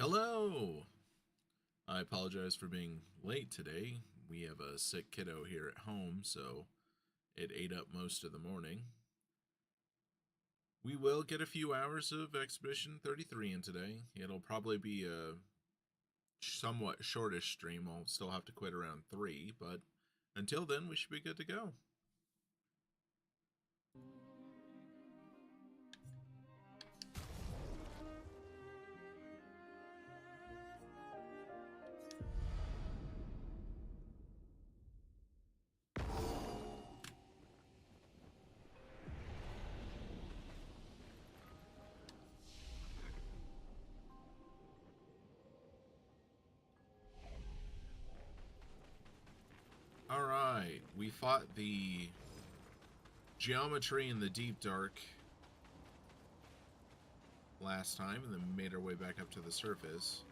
Hello! I apologize for being late today. We have a sick kiddo here at home, so it ate up most of the morning. We will get a few hours of Expedition 33 in today. It'll probably be a somewhat shortish stream. I'll still have to quit around 3, but until then, we should be good to go. Alright, we fought the geometry in the deep dark last time and then made our way back up to the surface.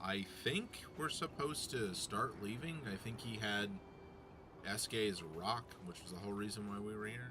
I think we're supposed to start leaving. I think he had Eske's rock, which was the whole reason why we were here.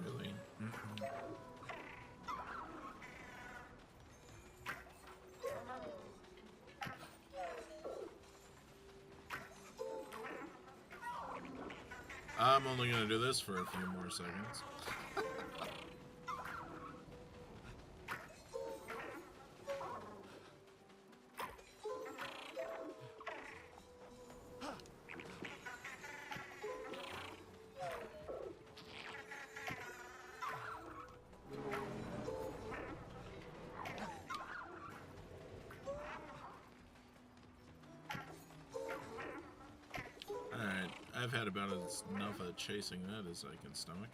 Really? I'm only going to do this for a few more seconds. Alright, I've had about enough of chasing that as I can stomach.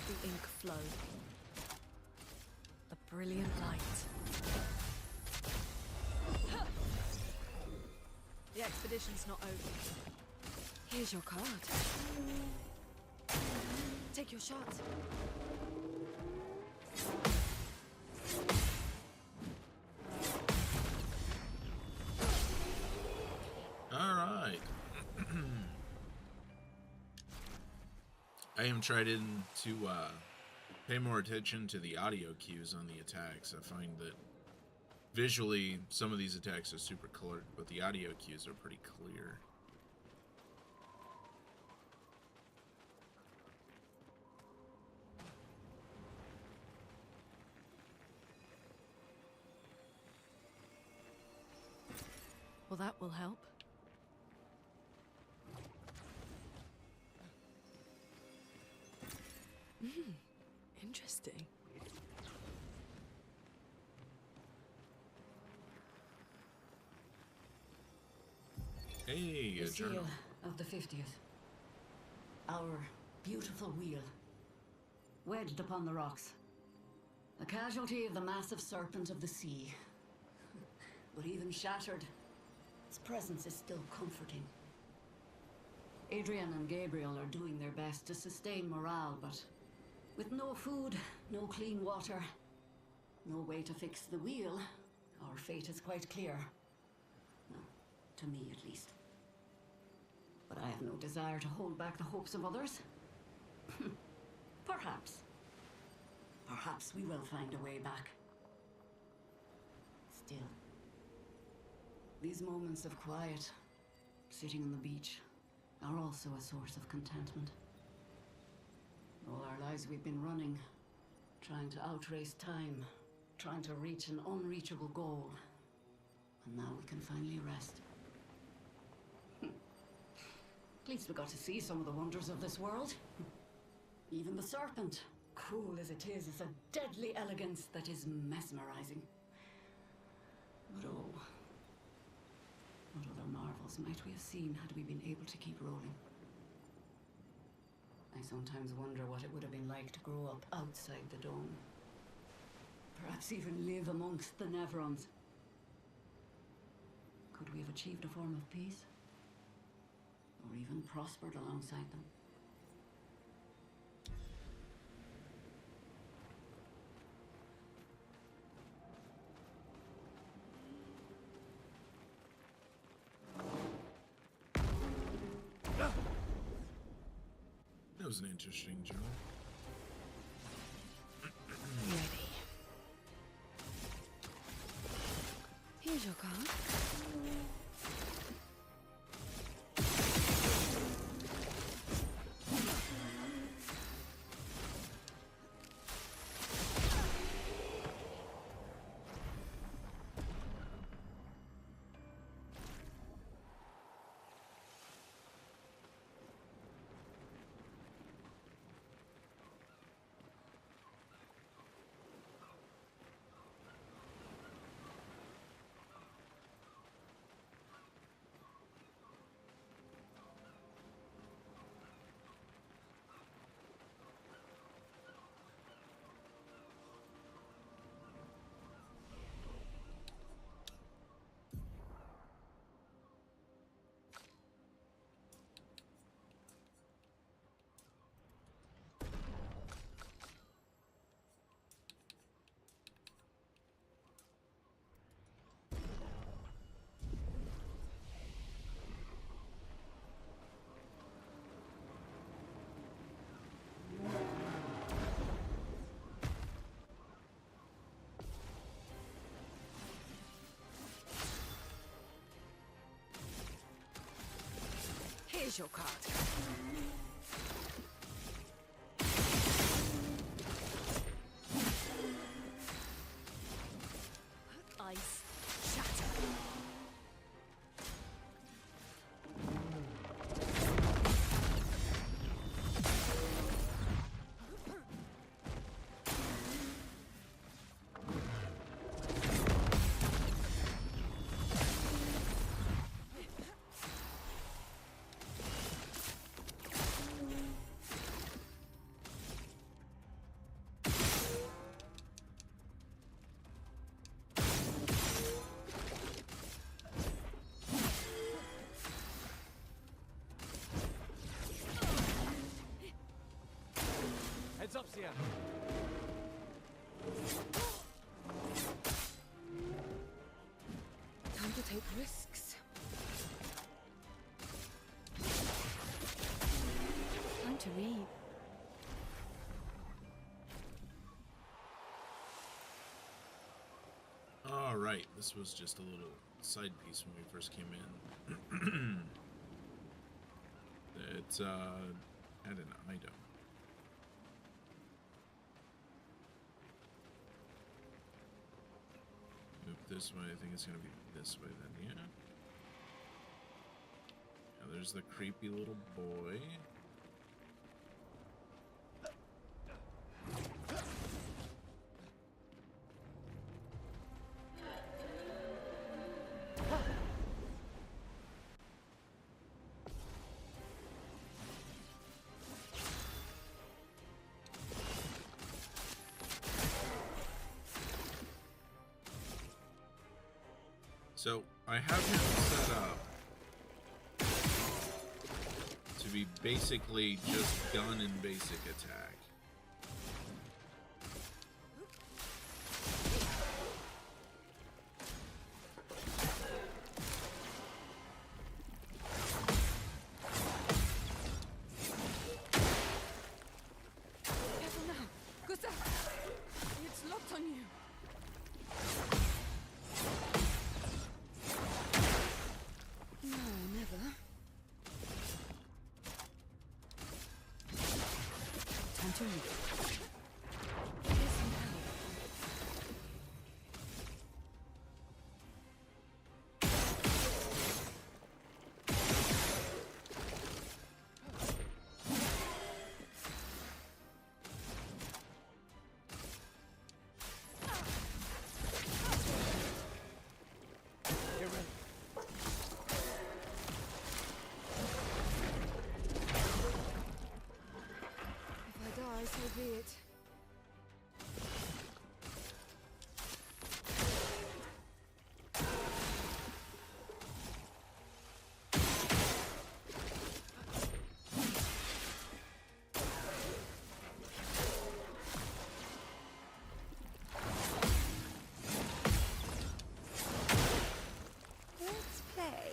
the ink flow. A brilliant light. The expedition's not over. Here's your card. Take your shot. All right. I am trying to pay more attention to the audio cues on the attacks. I find that visually some of these attacks are super colored, but the audio cues are pretty clear. Well, that will help. Interesting. Hey, The seal of the 50th. Our beautiful wheel. Wedged upon the rocks. A casualty of the massive serpent of the sea. But even shattered, its presence is still comforting. Adrian and Gabriel are doing their best to sustain morale, but with no food, no clean water, no way to fix the wheel, our fate is quite clear. Well, to me at least. But I have no desire to hold back the hopes of others. Perhaps. Perhaps we will find a way back. Still, these moments of quiet, sitting on the beach, are also a source of contentment. All our lives we've been running, trying to outrace time, trying to reach an unreachable goal. And now we can finally rest. At least we got to see some of the wonders of this world. Even the serpent, cruel as it is a deadly elegance that is mesmerizing. But oh, what other marvels might we have seen had we been able to keep rolling? I sometimes wonder what it would have been like to grow up outside the dome. Perhaps even live amongst the Nevrons. Could we have achieved a form of peace? Or even prospered alongside them? That was an interesting journal. Ready. Here's your card. Here's your card. Ice shatter. Subsia. Time to take risks. Time to read. Alright, this was just a little side piece when we first came in. It had an item. Move this way. I think it's gonna be this way then, yeah. Now there's the creepy little boy. So, I have him set up to be basically just gun and basic attack. Careful now. Gustav! It's locked on you. No, never. Time to read. Here's some help. Get ready. If I die, so be it. Let's play.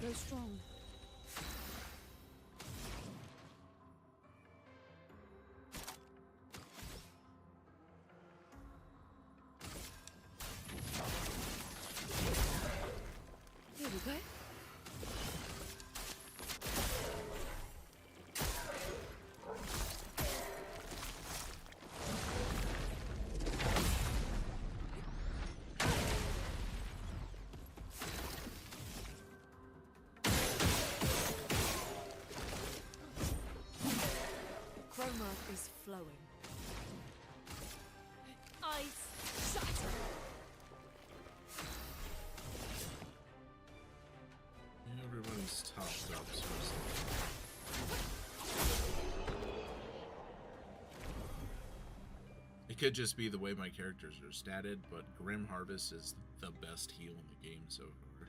Go strong. Here we go. Chroma is flowing. Ice shatter. Everybody's topped up, seriously. It could just be the way my characters are statted, but Grim Harvest is the best heal in the game so far.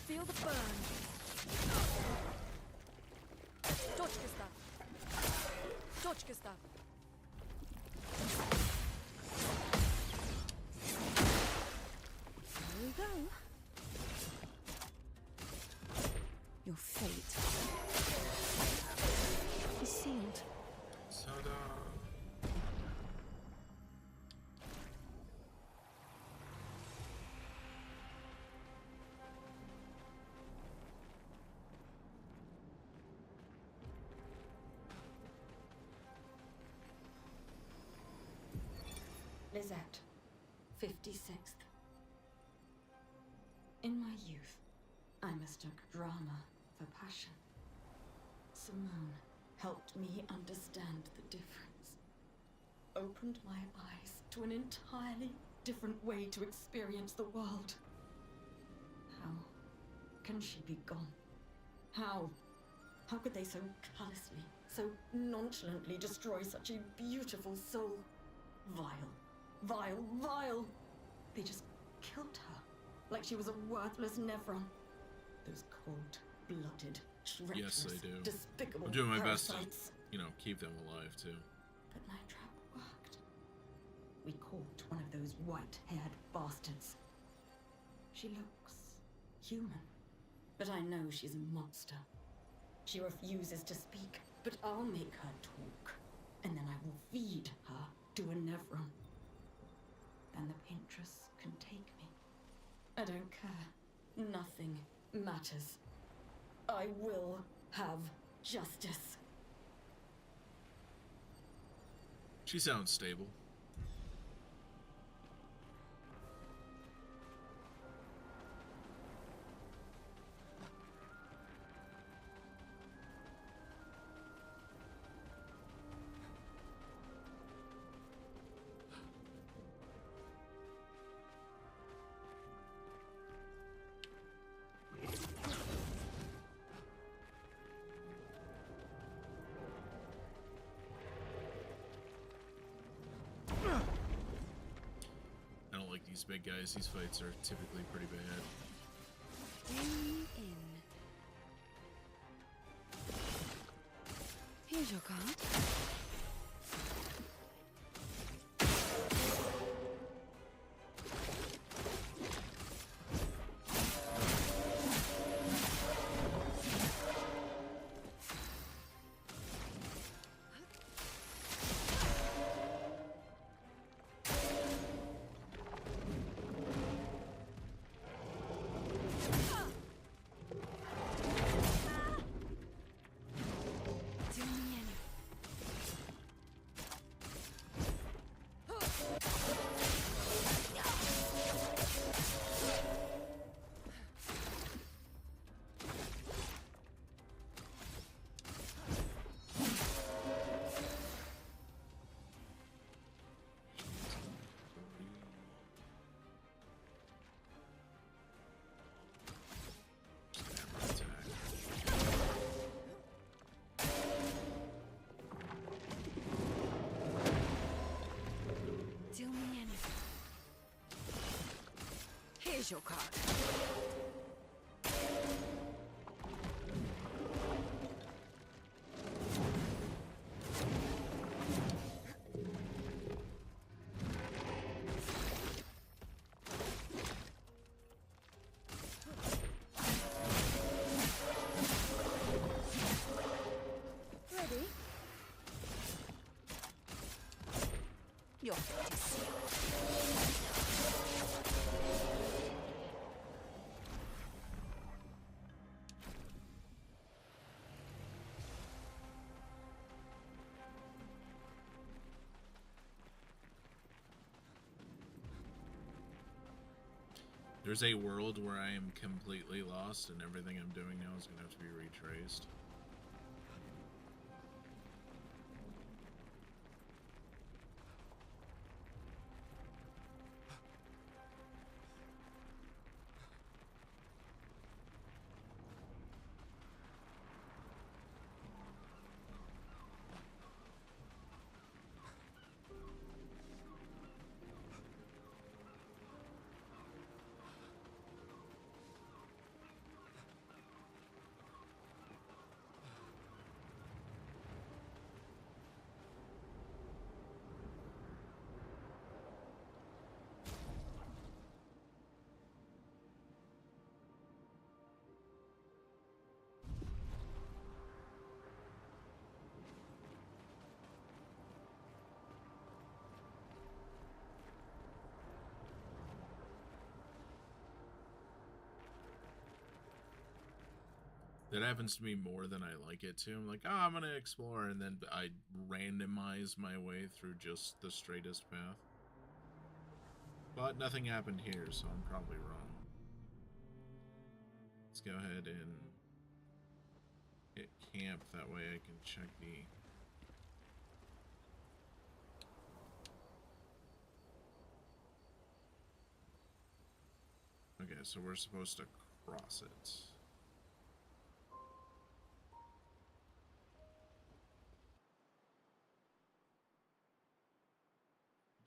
Feel the burn. Dodge, Gustav. Dodge, Gustav. There we go. Your fate is sealed. Ta-da! 56th. In my youth, I mistook drama for passion. Simone helped me understand the difference. Opened my eyes to an entirely different way to experience the world. How can she be gone? How? How could they so callously, so nonchalantly destroy such a beautiful soul? Vile, vile, vile! They just killed her, like she was a worthless Nevron. Those cold-blooded, treacherous, Yes, I do. despicable I'm doing my best to, parasites. keep them alive, too. But my trap worked. We caught one of those white-haired bastards. She looks human, but I know she's a monster. She refuses to speak, but I'll make her talk, and then I will feed her to a Nevron. Then the Paintress can take me. I don't care. Nothing matters. I will have justice. She sounds stable. I don't like these big guys. These fights are typically pretty bad. Bring in. Here's your card. Here's your card. Ready? Your fate is sealed. There's a world where I am completely lost and everything I'm doing now is going to have to be retraced. That happens to me more than I like it to. I'm like, oh, I'm going to explore, and then I randomize my way through just the straightest path. But nothing happened here, so I'm probably wrong. Let's go ahead and hit camp, that way I can check the... Okay, so we're supposed to cross it.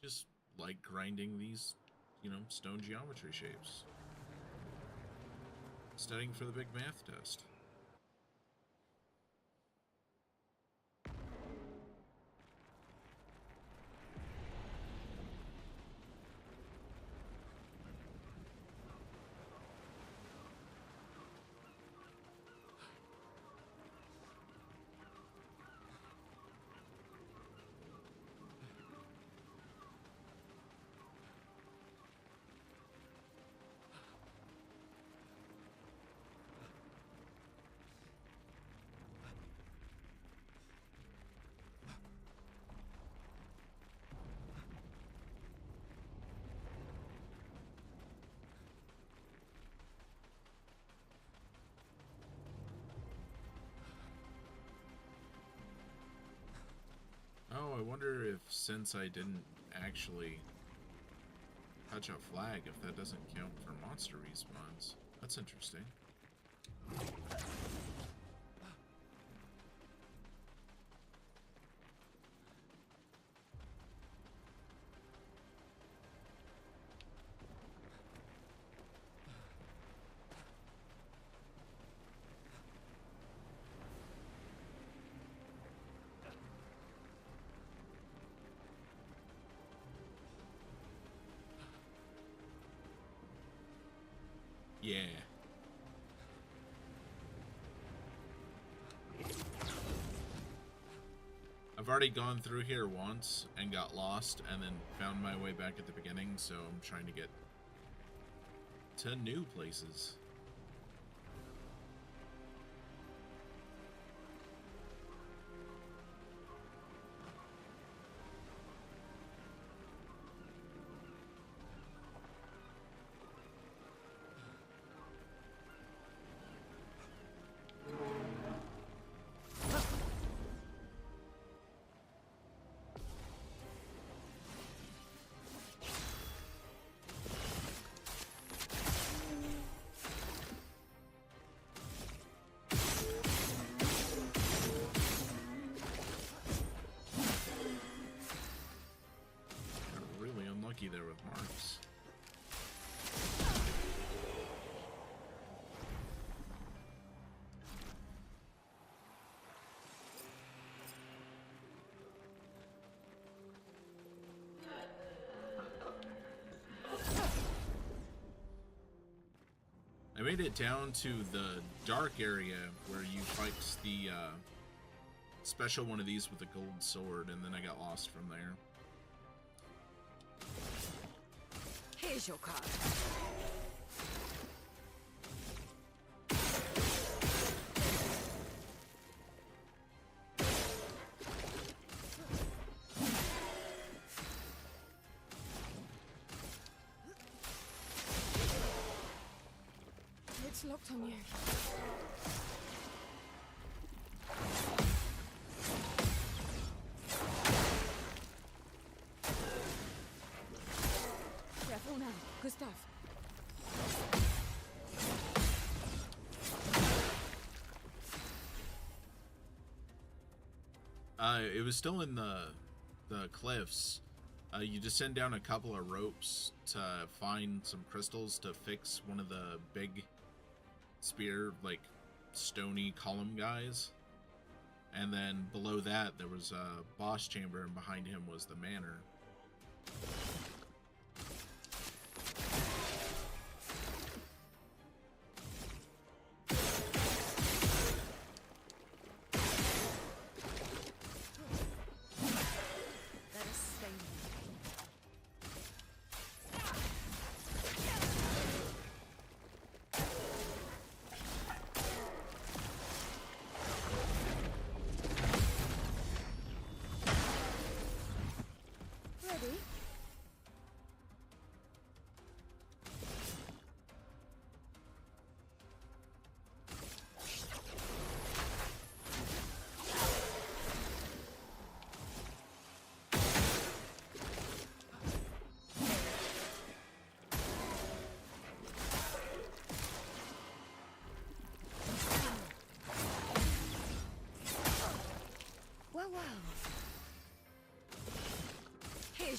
Just like grinding these, you know, stone geometry shapes. Studying for the big math test. Oh, I wonder if, since I didn't actually touch a flag, if that doesn't count for monster respawns. That's interesting. Yeah. I've already gone through here once and got lost and then found my way back at the beginning, so I'm trying to get to new places. There with marks. I made it down to the dark area where you fight the special one of these with a gold sword, and then I got lost from there. Here's your card. It's locked on you. Careful now, good stuff. It was still in the cliffs. You descend down a couple of ropes to find some crystals to fix one of the big spear, like, stony column guys. And then below that, there was a boss chamber, and behind him was the manor.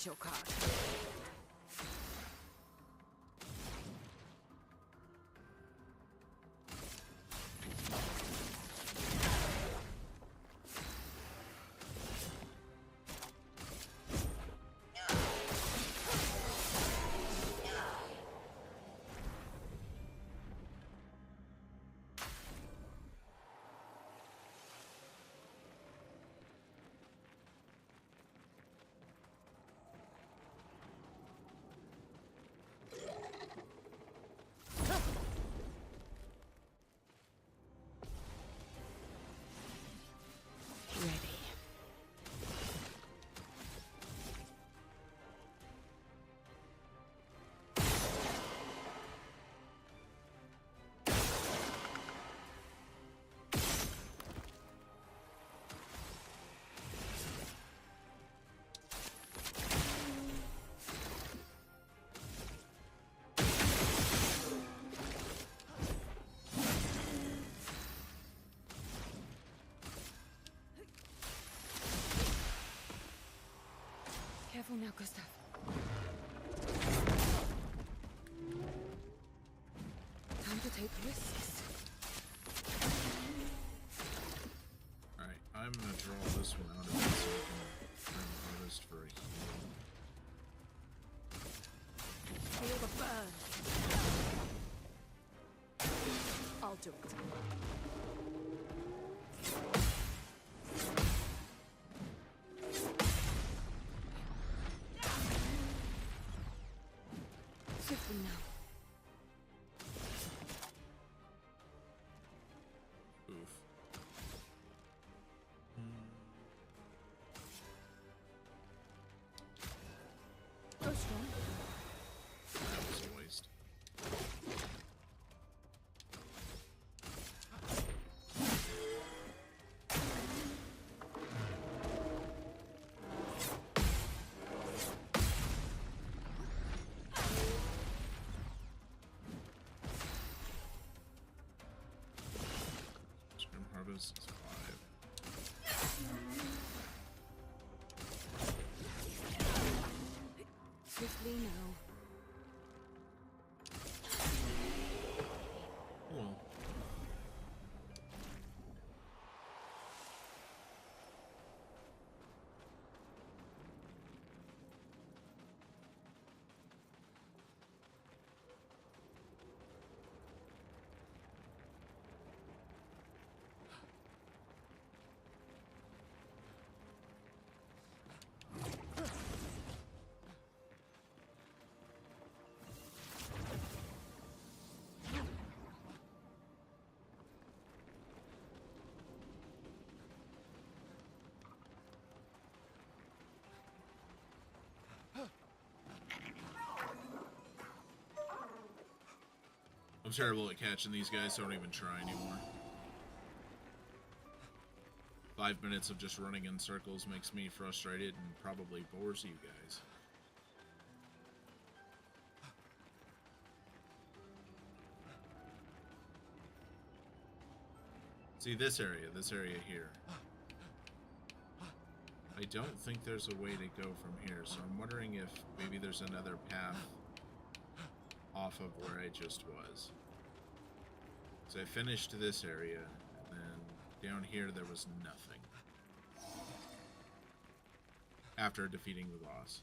Here's your card. Ready. Careful now, Gustav. Time to take risks. Alright, I'm gonna draw this one out of it so I can harvest for a heal. Feel the burn. I'll do it. Swiftly now. Oof. Go strong. That was a waste. Scrim harvest is 5. Swiftly now. Well, I'm terrible at catching these guys, so I don't even try anymore. 5 minutes of just running in circles makes me frustrated and probably bores you guys. See this area here. I don't think there's a way to go from here, so I'm wondering if maybe there's another path off of where I just was. So I finished this area, and then down here there was nothing. After defeating the boss.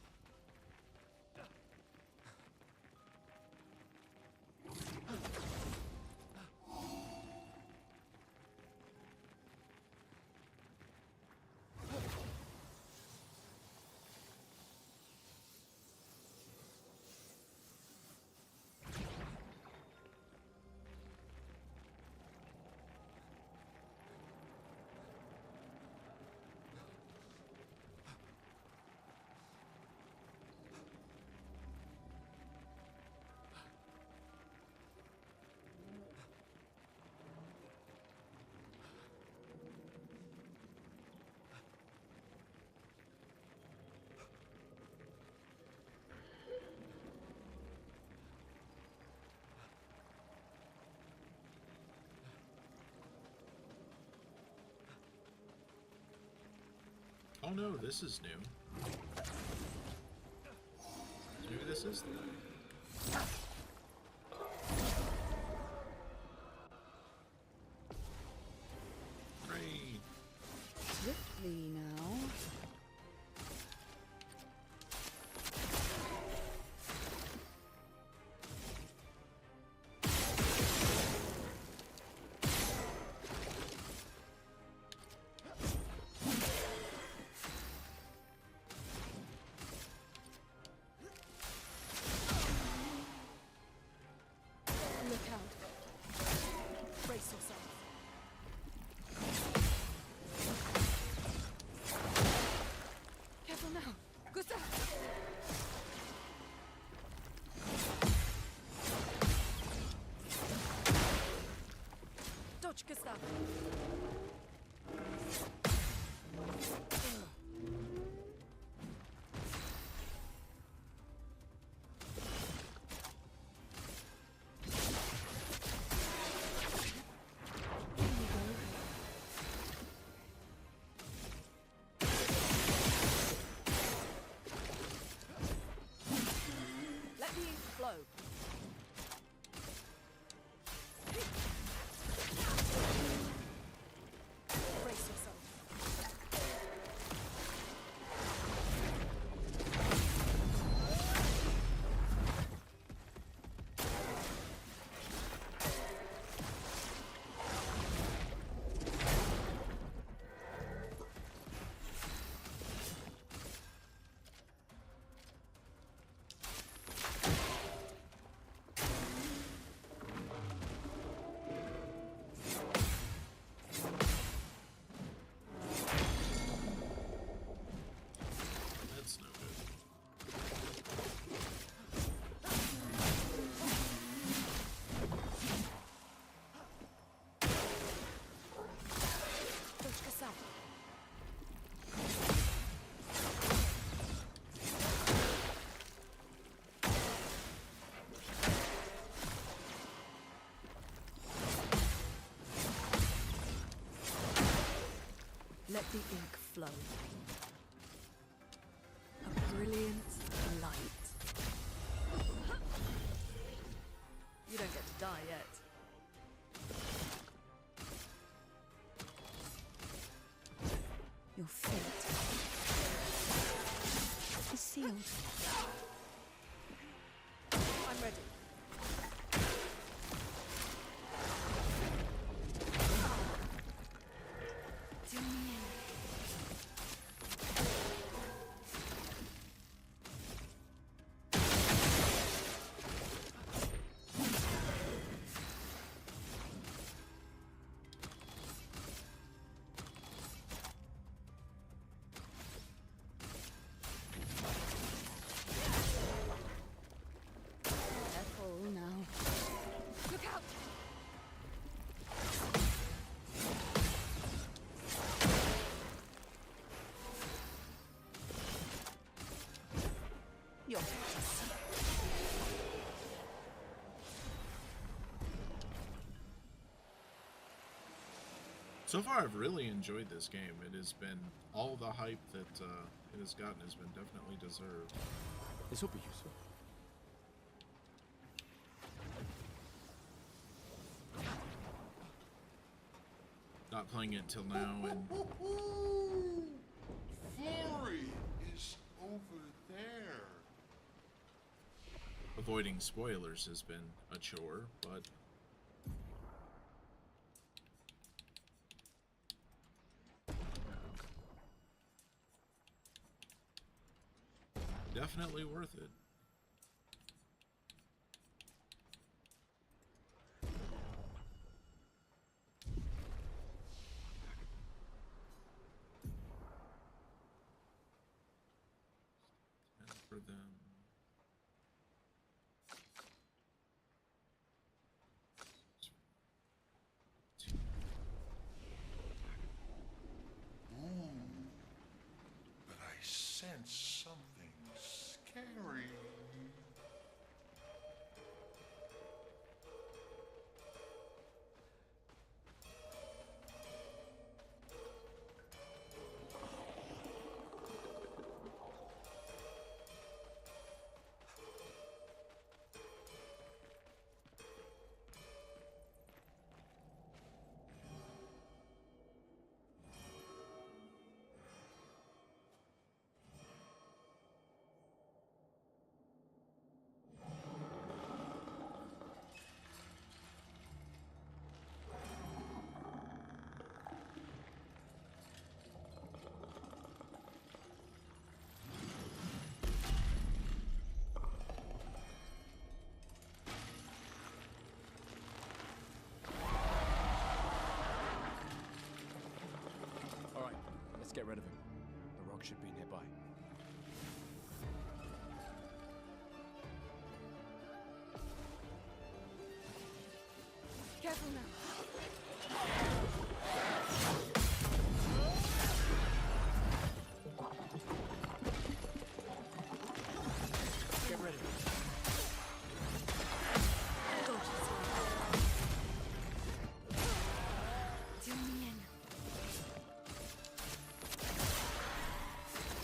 Oh no, this is new. this is the way. Great. Swiftly now. Look out. Brace yourself. Careful now. Gustav! Dodge, Gustav. Let the ink flow. Brace yourself. That's no good. Dodge, Gustav. Let the ink flow. A brilliant light. You don't get to die yet. Your fate is sealed. I'm ready. Do me in. Careful now. Look out! You're So far, I've really enjoyed this game. It has been all the hype that it has gotten has been definitely deserved. This will be useful. Not playing it till now, and Flurry is over there. avoiding spoilers has been a chore, but definitely worth it. And for them. But I sense something scary. get rid of him. The rock should be nearby. Careful now. Get ready.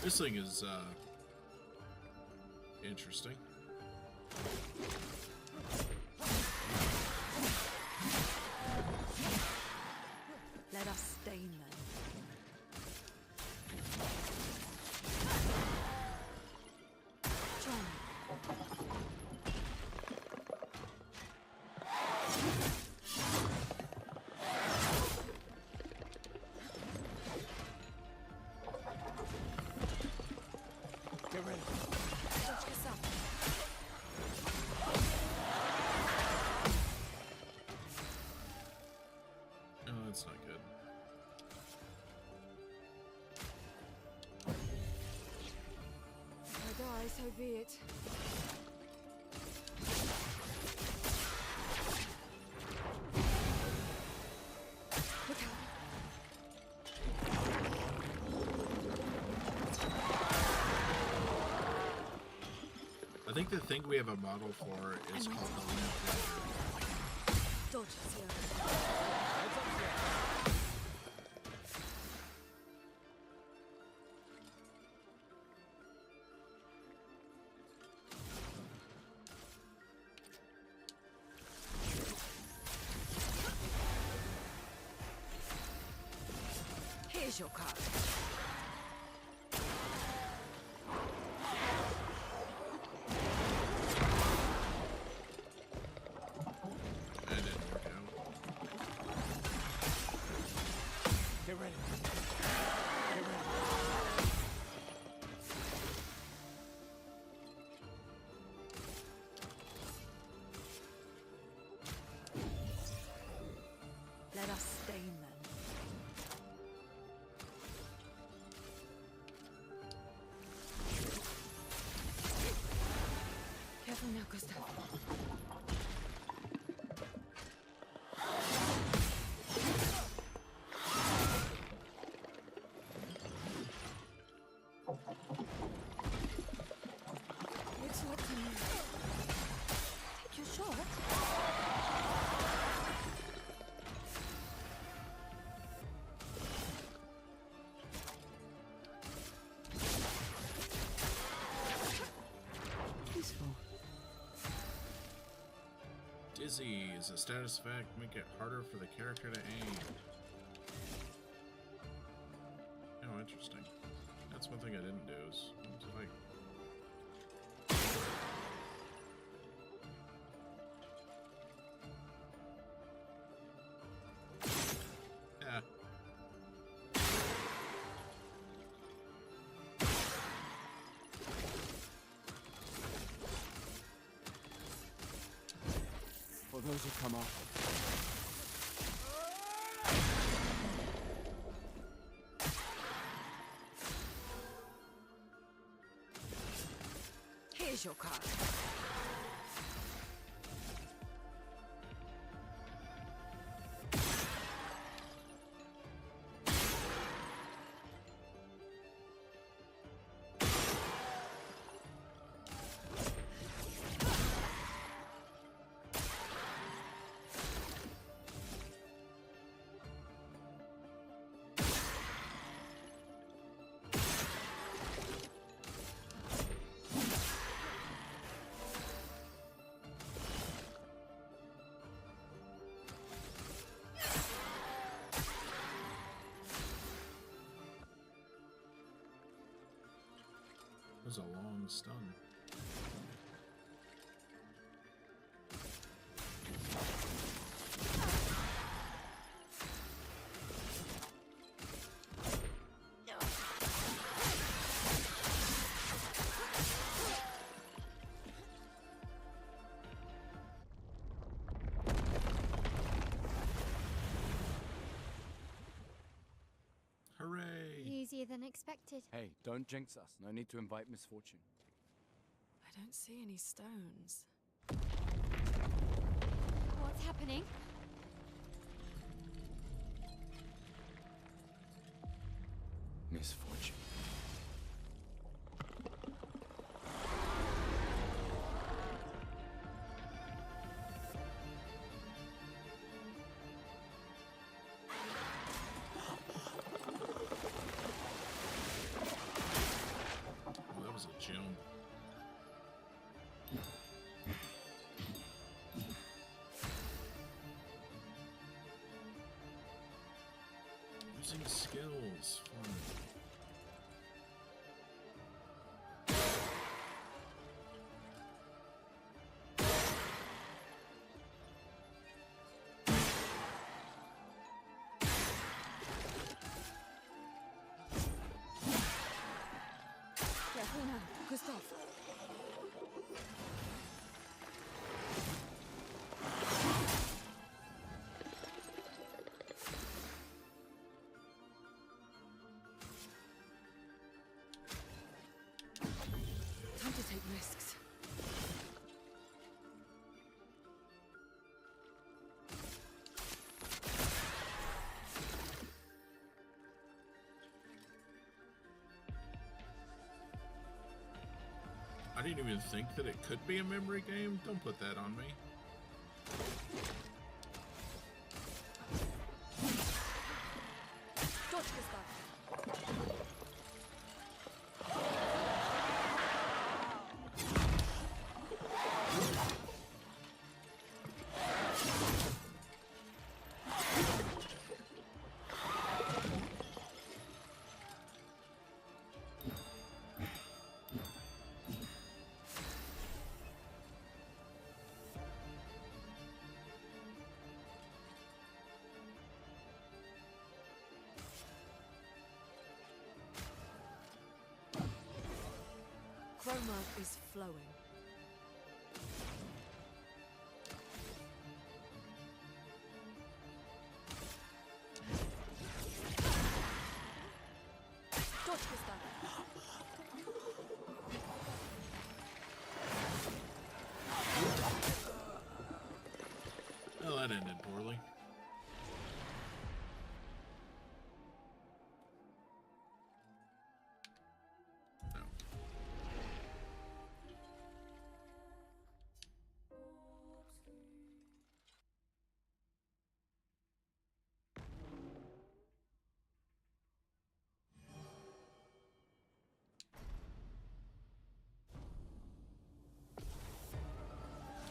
This thing is interesting. Let us stain them. John. Get ready. Touch us up. Oh, that's not good. If I die, so be it. Look out. I think the thing we have a model for is called the lamp rider. Dodge, Sierra. Heads up, Sierra. Here's your card. That didn't work out. Get ready. Get ready. Let us stain them. Careful now, Gustav. It's not coming. Take your shot. Peaceful. Dizzy is a status effect, make it harder for the character to aim. Oh, interesting. That's one thing I didn't do is like. Yeah. For those who come off. Here's your card. That was a long stun. Hooray! Easy messier than expected. Hey, don't jinx us. No need to invite misfortune. I don't see any stones. What's happening? Misfortune. Oh, that was a jump. Using skills. Fun. Careful now, Gustav. Time to take risks. I didn't even think that it could be a memory game. Don't put that on me. Dodge, Gustav. Chroma is flowing. Dodge, Gustav. Oh, that ended poorly. No.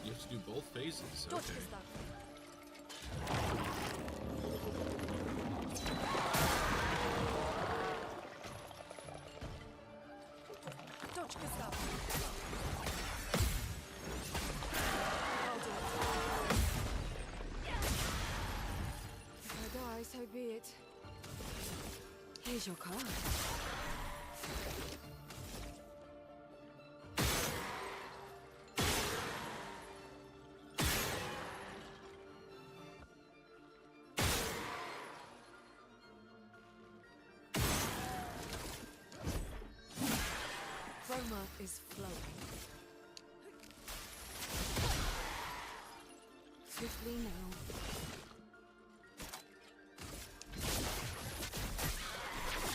You have to do both phases. Dodge, Okay. Gustav. Dodge, Gustav. I'll do it. If I die, so be it. Here's your card. Chroma is flowing. Swiftly now.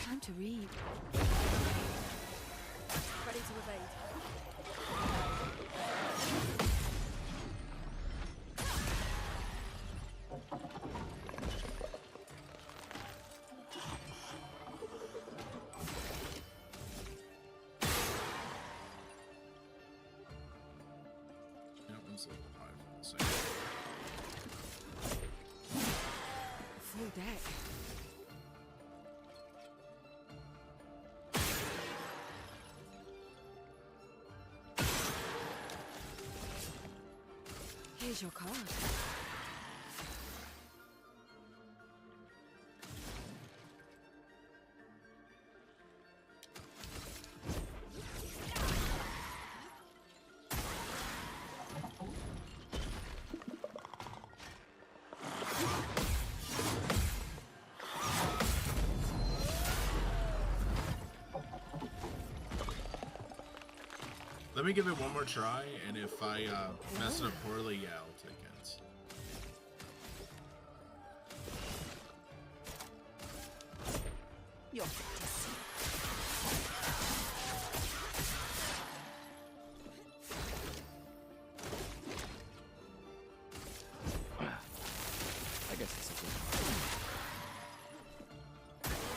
Time to read. Ready to evade. That one's a little high for the second. Full deck. Here's your card. Let me give it one more try, and if I mess it up poorly, yeah, I'll take hits. You're fit to see. I guess this is it.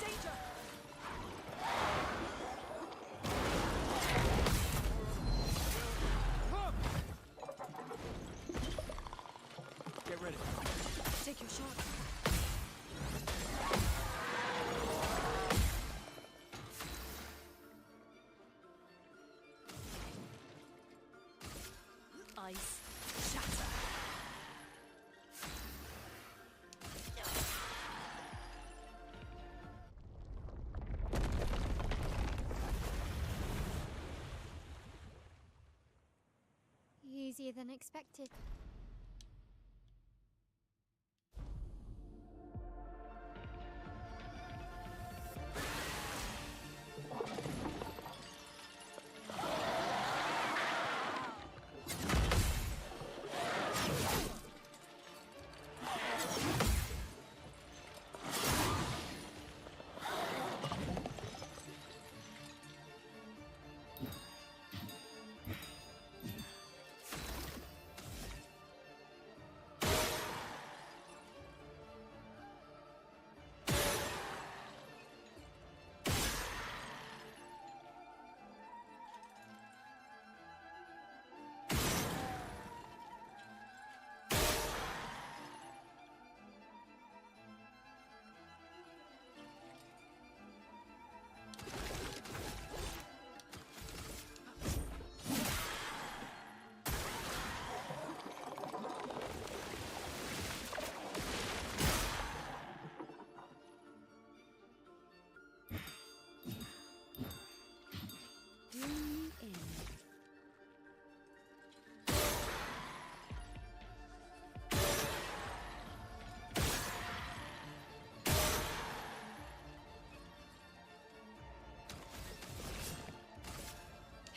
Danger! Get ready. Take your shot. Ice shatter. Easier than expected.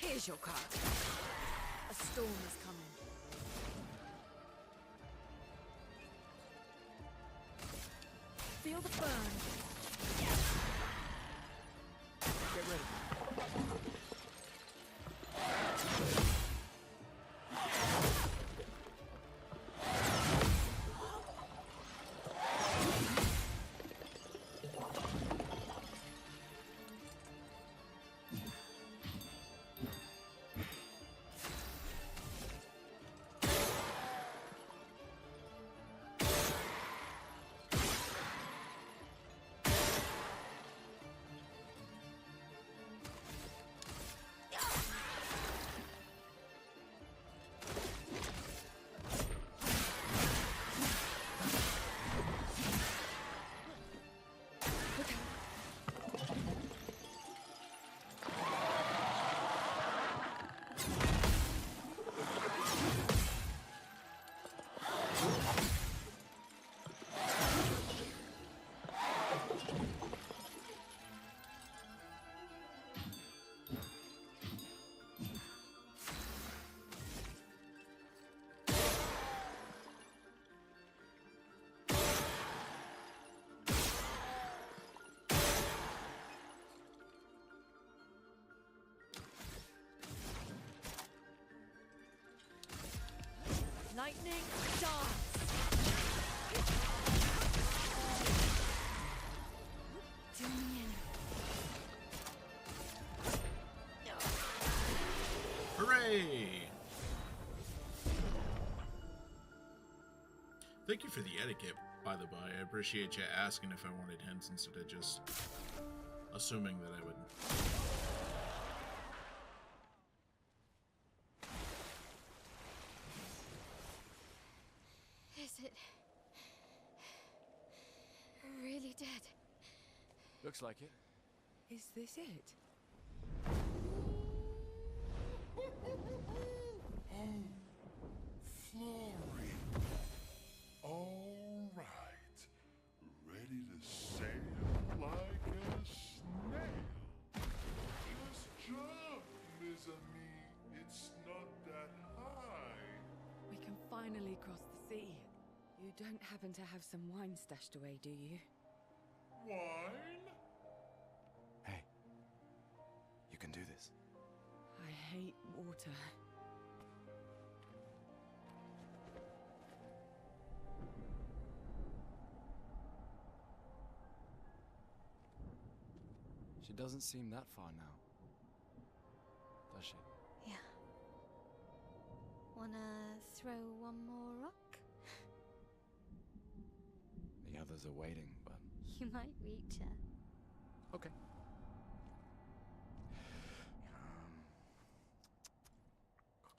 Here's your card. A storm is coming. Feel the burn. Get ready. Lightning dance. Do me in. Hooray! Thank you for the etiquette, by the by. I appreciate you asking if I wanted hints instead of just assuming that I would. Is it really dead? Looks like it. Is this it? Oh, Flory. All right. Ready to sail like a snail. Just jump, mes amis. It's finally crossed the sea. You don't happen to have some wine stashed away, do you? Wine? Hey, you can do this. I hate water. She doesn't seem that far now, does she? Yeah. Wanna throw one more rock? The others are waiting, but You might reach her. okay.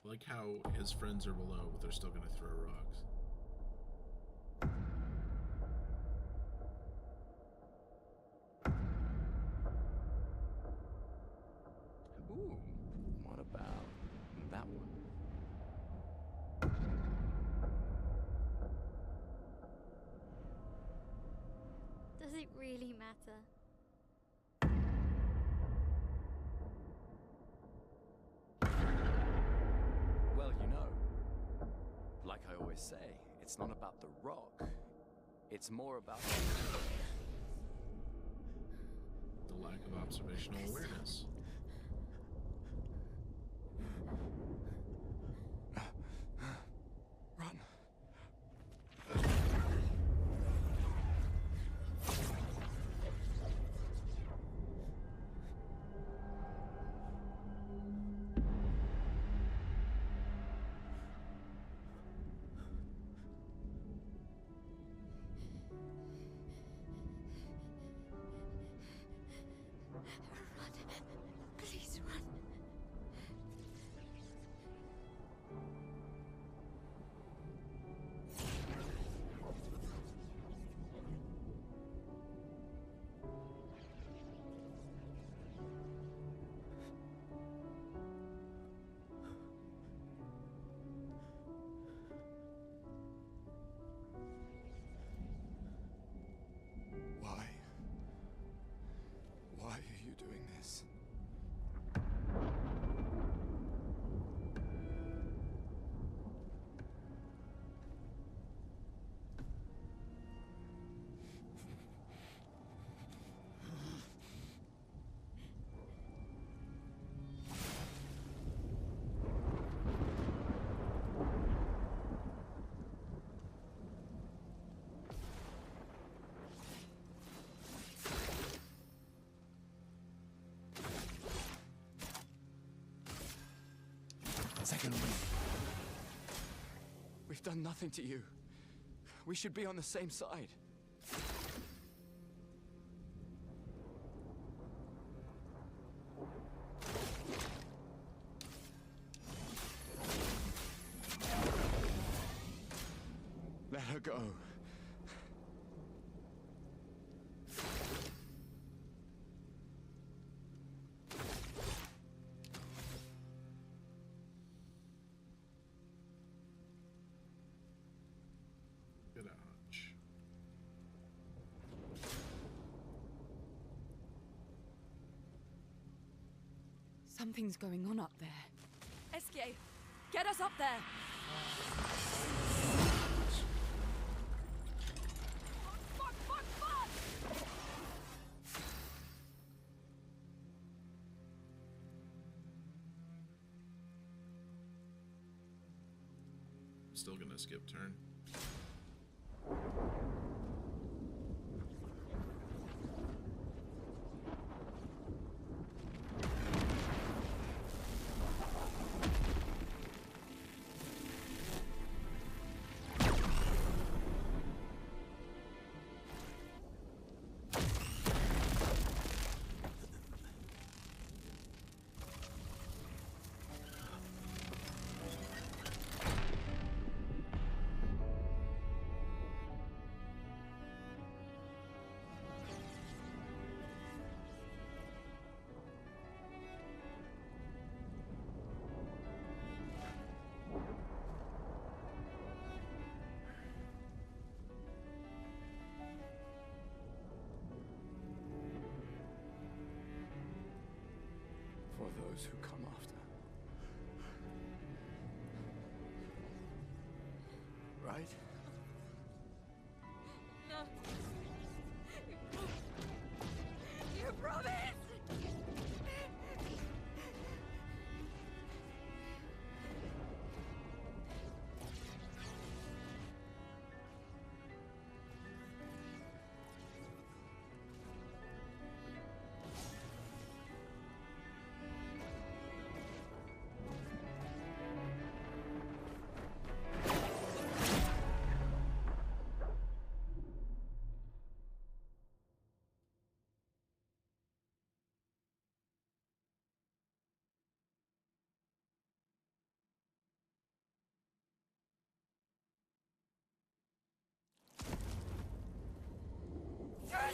I like how his friends are below, but they're still gonna throw rocks. Ooh, what about that one? Does it really matter? Well, you know, like I always say, it's not about the rock. It's more about... The lack of observational awareness. Run. Run. Please run. Why? Why are you doing this? Second one. We've done nothing to you. We should be on the same side. Let her go. Good hunch. Something's going on up there. Escape! Get us up there! Fuck, fuck, fuck! Still gonna skip turn. For those who come after. right? No. You promised! No.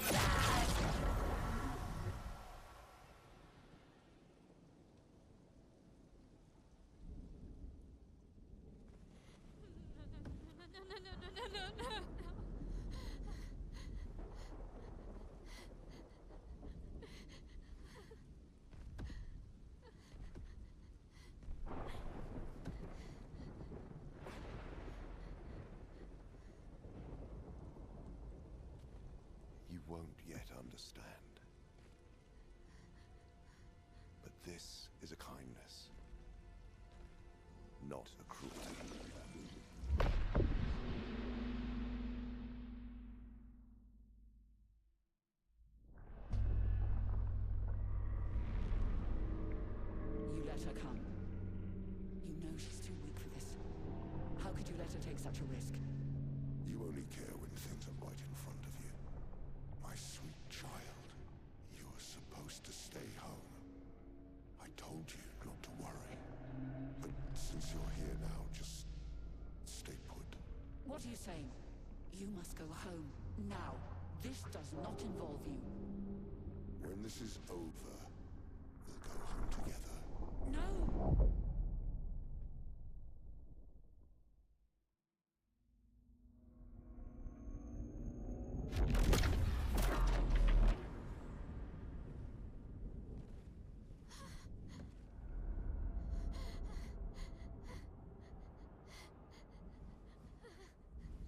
You won't yet understand. But this is a kindness, not a cruelty. You let her come. You know she's too weak for this. How could you let her take such a risk? You only care when things are right in front of you. My sweet child, you were supposed to stay home. I told you not to worry. But since you're here now, just stay put. What are you saying? You must go home, now. This does not involve you. When this is over, we'll go home together. No!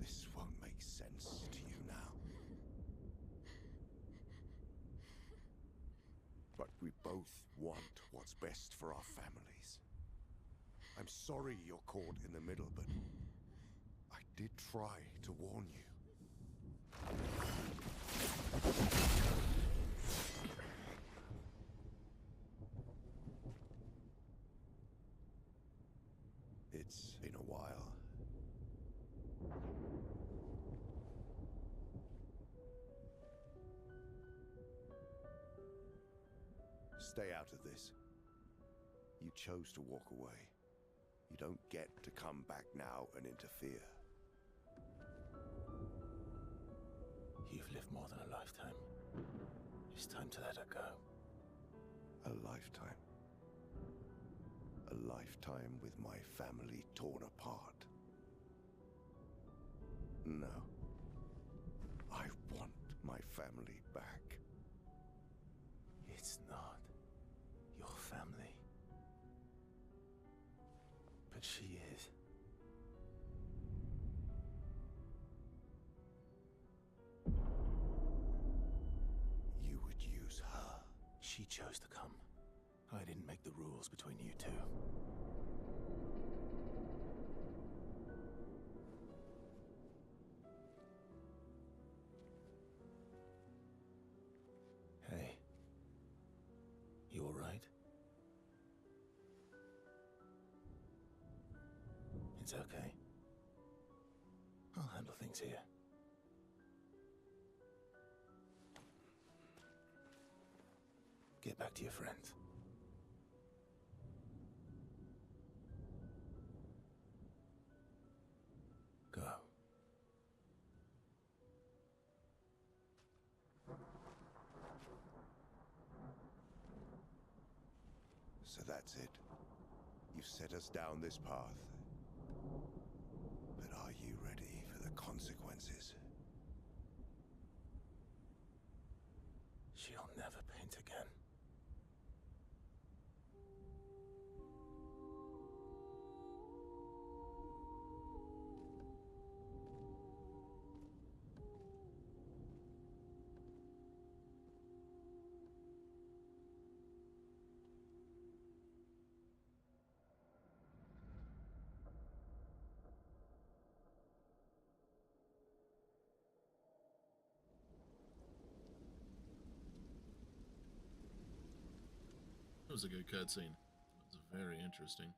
This won't make sense to you now. But we both want what's best for our families. I'm sorry you're caught in the middle, but I did try to warn you. It's been a while. Stay out of this. You chose to walk away. You don't get to come back now and interfere. You've lived more than a lifetime. It's time to let her go. A lifetime. A lifetime with my family torn apart. No. I want my family back. It's not your family. But she is. You would use her. She chose to come. I didn't make the rules between you two. Hey. You all right? It's okay. I'll handle things here. Get back to your friends. Go. So that's it. You've set us down this path. But are you ready for the consequences? She'll never paint again. was a good cutscene. It was very interesting.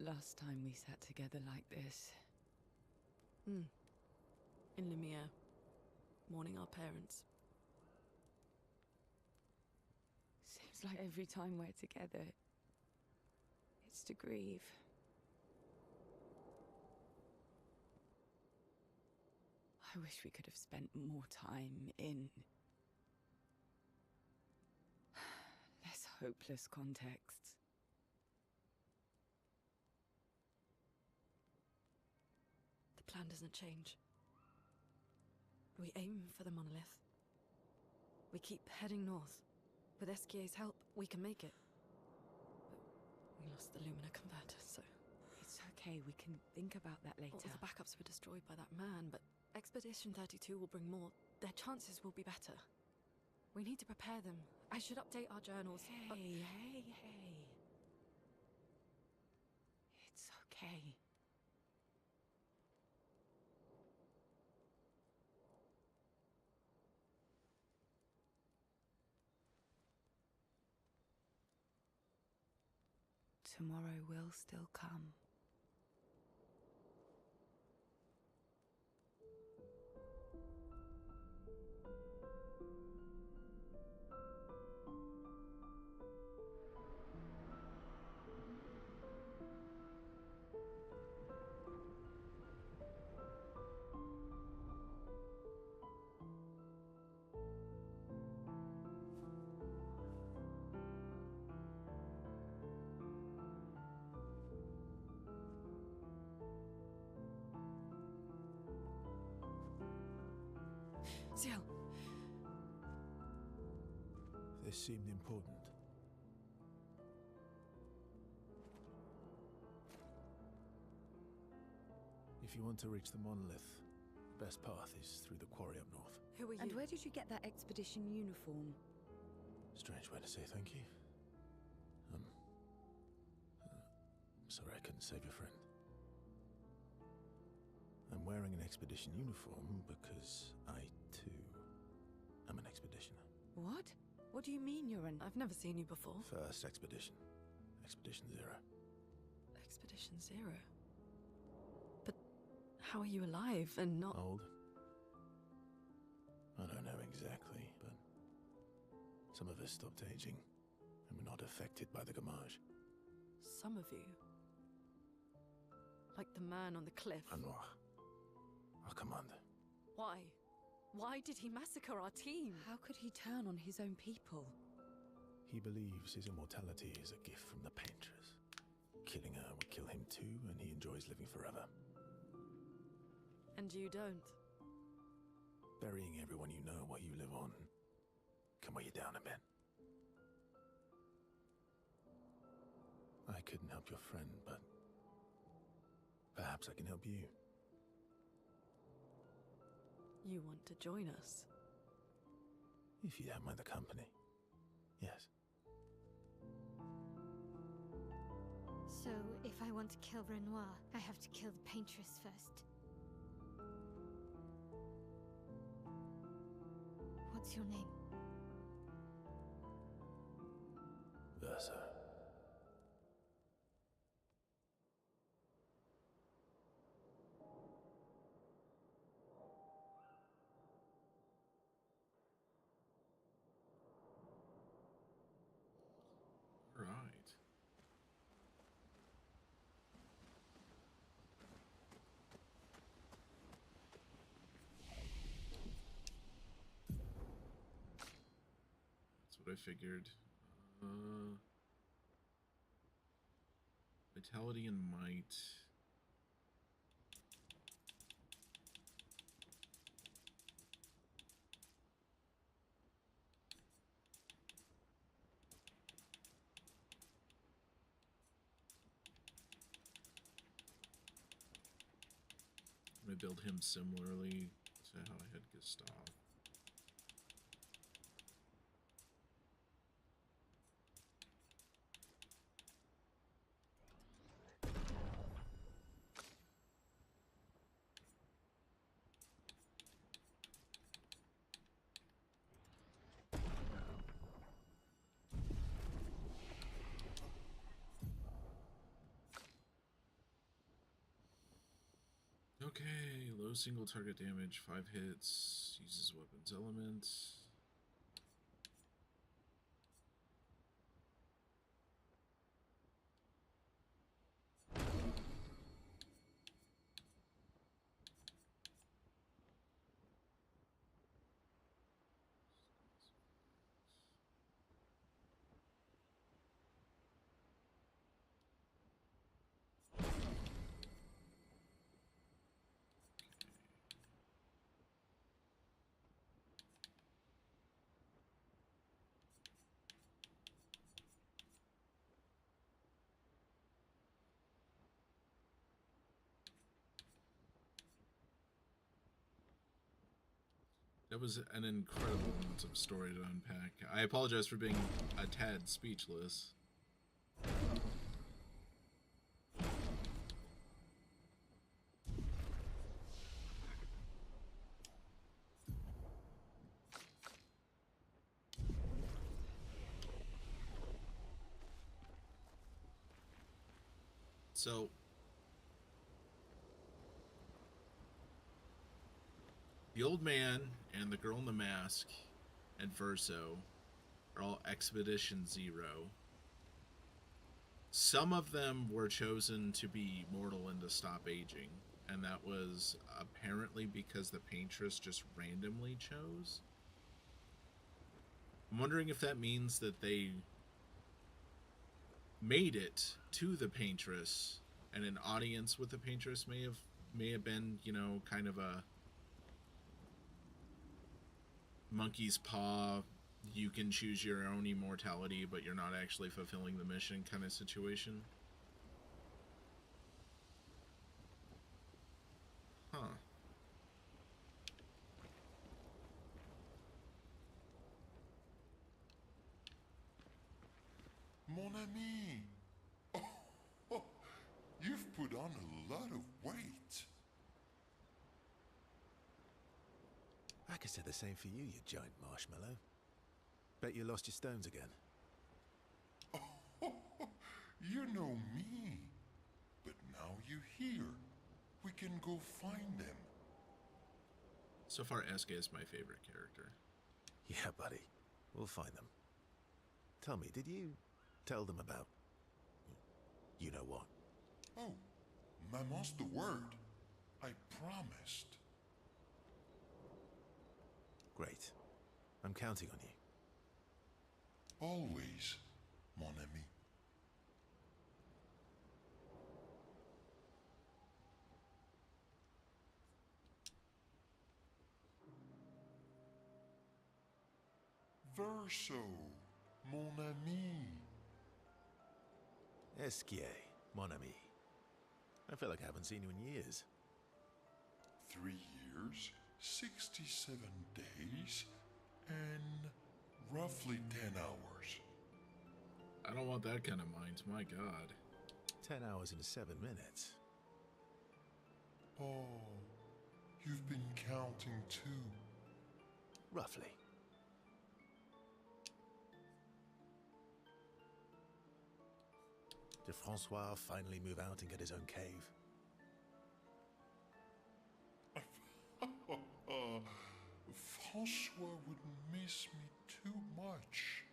Last time we sat together like this. In Lumiere, mourning our parents. Seems like every time we're together, it's to grieve. I wish we could have spent more time in less hopeless contexts. The plan doesn't change. We aim for the monolith. We keep heading north. With SKA's help, we can make it. But we lost the Lumina converter, so... It's okay, we can think about that later. All the backups were destroyed by that man, but Expedition 32 will bring more. Their chances will be better. We need to prepare them. I should update our journals. Hey. It's okay. Tomorrow will still come. Ciel! This seemed important. If you want to reach the monolith, the best path is through the quarry up north. Who are you? And where did you get that expedition uniform? Strange way to say thank you. Sorry I couldn't save your friend. I'm wearing an expedition uniform because I, too, am an expeditioner. What? What do you mean you're an... I've never seen you before. First expedition. Expedition Zero. Expedition Zero? But how are you alive and not... Old? I don't know exactly, but some of us stopped aging and were not affected by the Gamage. Some of you. Like the man on the cliff. Anwar, our commander. Why? Why did he massacre our team? How could he turn on his own people? He believes his immortality is a gift from the Painters. Killing her would kill him too, and he enjoys living forever. And you don't. Burying everyone you know while you live on can weigh you down a bit. I couldn't help your friend, but perhaps I can help you. You want to join us? If you don't mind the company. Yes. So, if I want to kill Renoir, I have to kill the Paintress first. What's your name? Verso. Right. That's what I figured. Vitality and might. I'm gonna build him similarly to how I had Gustav. Okay, low single target damage, 5 hits, uses weapons element. That was an incredible amount of story to unpack. I apologize for being a tad speechless. So, the old man and the girl in the mask and Verso are all Expedition Zero. Some of them were chosen to be mortal and to stop aging, and that was apparently because the Paintress just randomly chose. I'm wondering if that means that they made it to the Paintress, and an audience with the Paintress may have been, you know, kind of a monkey's paw, you can choose your own immortality, but you're not actually fulfilling the mission kind of situation. Huh. Mon ami! Oh, you've put on a lot of weight. I could say the same for you, you giant marshmallow. Bet you lost your stones again. Oh, you know me. But now you're here. We can go find them. So far, SK is my favorite character. Yeah, buddy. We'll find them. Tell me, did you tell them about... you know what? Oh, Maman's the word. I promised. Great. I'm counting on you. Always, mon ami. Verso, mon ami. Esquier, mon ami. I feel like I haven't seen you in years. 3 years? 67 days and roughly 10 hours. I don't want that kind of mind, my god. 10 hours and 7 minutes. Oh, you've been counting too. Roughly. Did Francois finally move out and get his own cave? Francois would miss me too much.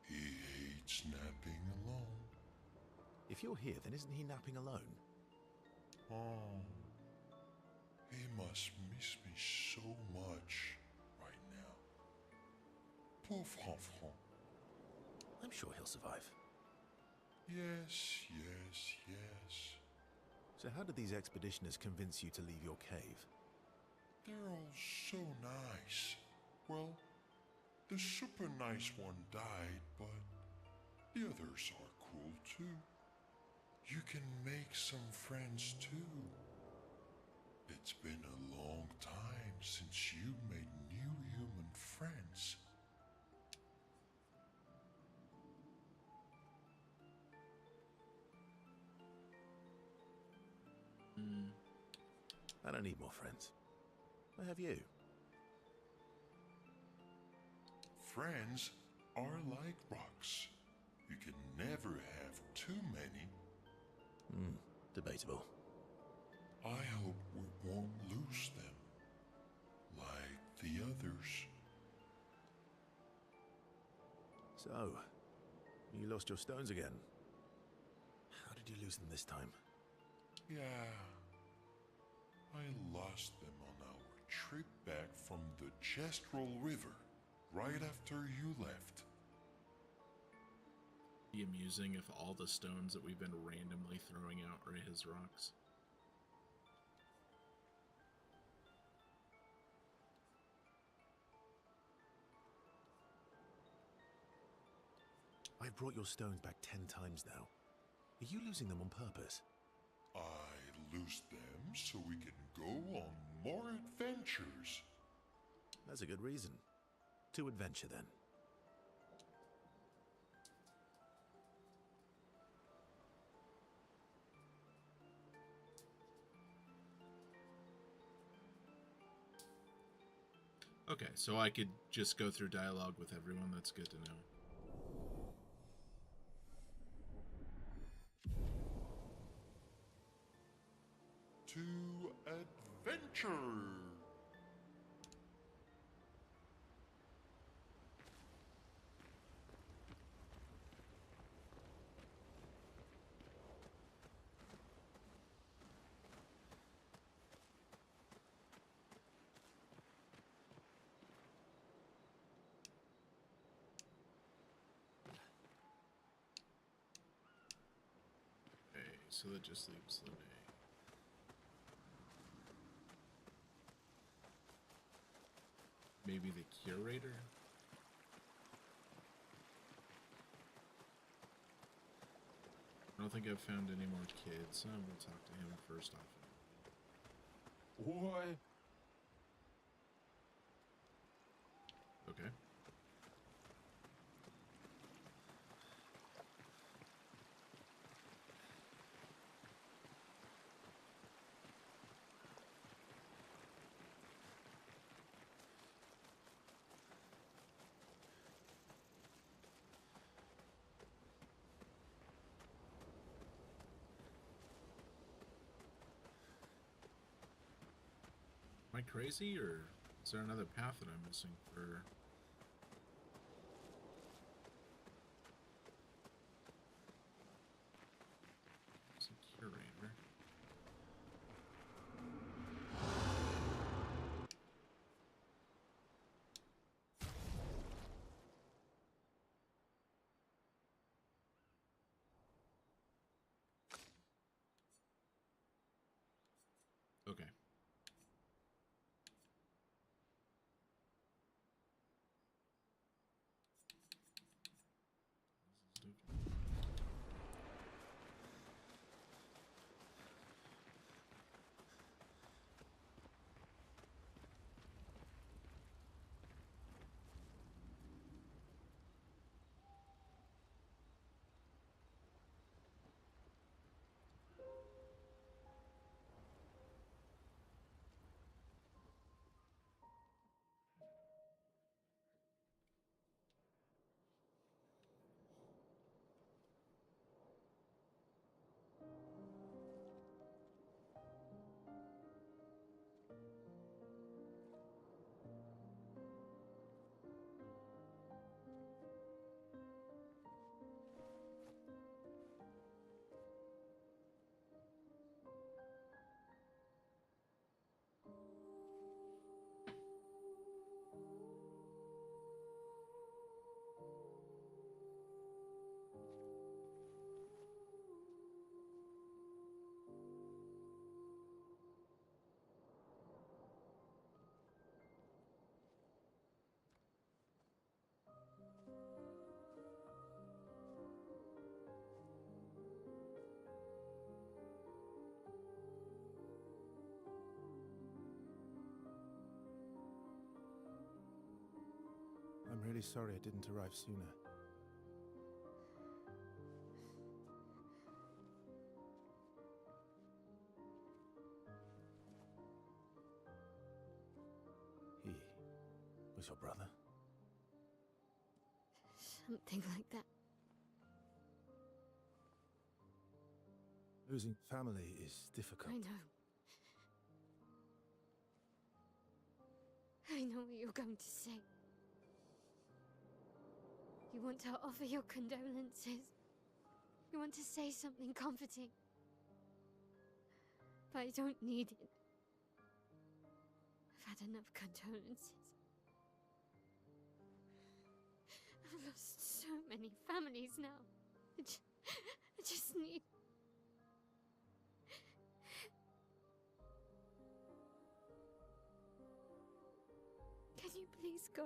He hates napping alone. If you're here, then isn't he napping alone? Oh, he must miss me so much right now. Poor Francois. I'm sure he'll survive. Yes. So how did these expeditioners convince you to leave your cave? They're all so nice. Well, the super nice one died, but the others are cool too. You can make some friends too. It's been a long time since you made new human friends. I don't need more friends. I have you. Friends are like rocks. You can never have too many. Debatable. I hope we won't lose them. Like the others. So, you lost your stones again. How did you lose them this time? Yeah. I lost them on our trip back from the Chestrel River, right after you left. Be amusing if all the stones that we've been randomly throwing out are his rocks. I've brought your stones back 10 times now. Are you losing them on purpose? I lose them so we can go on more adventures. That's a good reason. To adventure, then. Okay, so I could just go through dialogue with everyone. That's good to know. To adventure! Okay, so that just leaves Lene. Maybe the curator? I don't think I've found any more kids. We'll talk to him first off. Why? Okay. Am I crazy, or is there another path that I'm missing for... It's a curator. Okay. really sorry it didn't arrive sooner. He was your brother? Something like that. Losing family is difficult. I know. I know what you're going to say. You want to offer your condolences. You want to say something comforting. But I don't need it. I've had enough condolences. I've lost so many families now. I just need... Can you please go?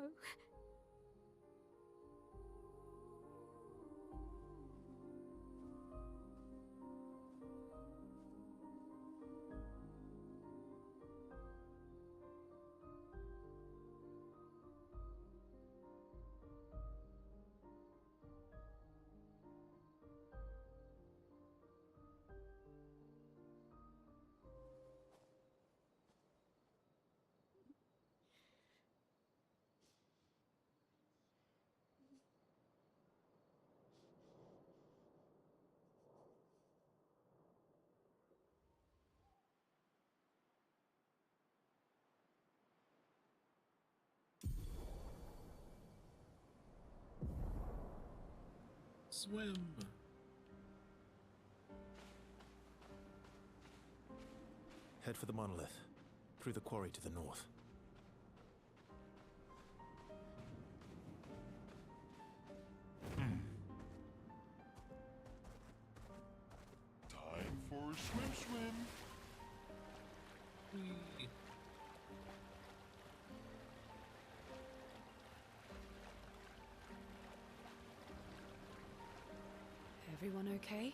Swim. Head for the monolith, through the quarry to the north. Time for a swim. Whee. Everyone okay?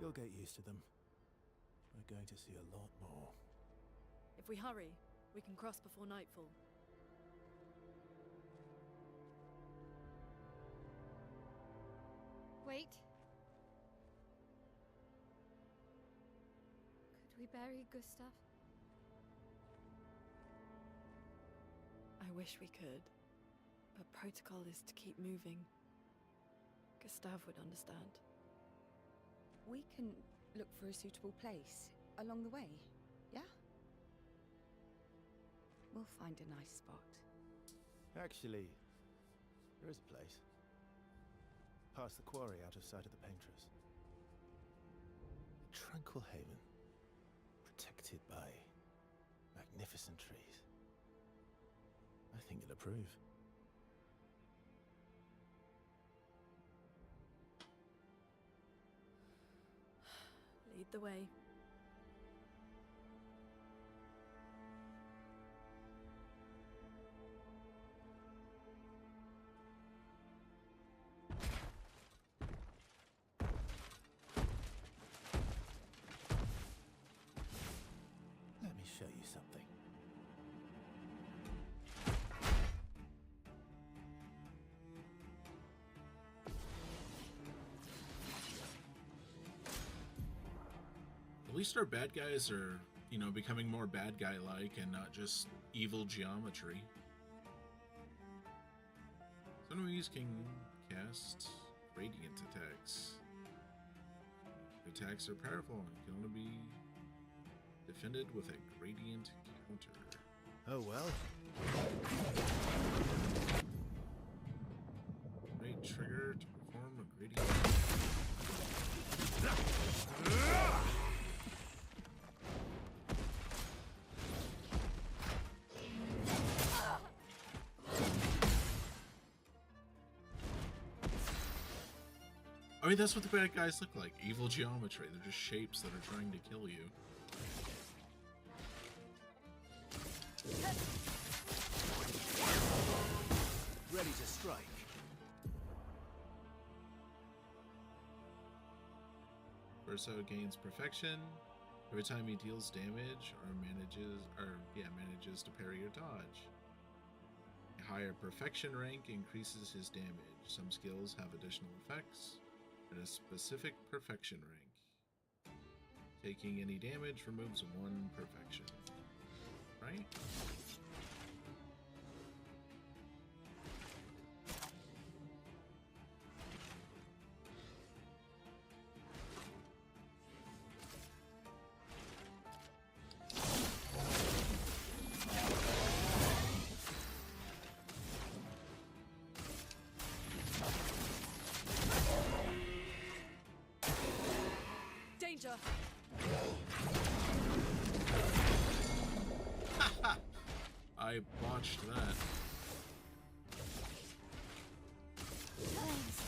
You'll get used to them. We're going to see a lot more. If we hurry, we can cross before nightfall. Wait. Could we bury Gustav? I wish we could, but protocol is to keep moving. Gustav would understand. We can look for a suitable place along the way, yeah? We'll find a nice spot. Actually, there is a place. Past the quarry, out of sight of the painters. A tranquil haven, protected by magnificent trees. I think you'll approve. Lead the way. Let me show you something. At least our bad guys are, you know, becoming more bad guy-like and not just evil geometry. Some enemies can cast radiant attacks. Attacks are powerful and can only be defended with a gradient counter. Oh well. Great trigger to perform a gradient. I mean, that's what the bad guys look like. Evil geometry. They're just shapes that are trying to kill you. Ready to strike. Verso gains perfection every time he deals damage or manages to parry or dodge. A higher perfection rank increases his damage. Some skills have additional effects at a specific perfection rank. Taking any damage removes one perfection. Right? Danger! I botched that. Flames.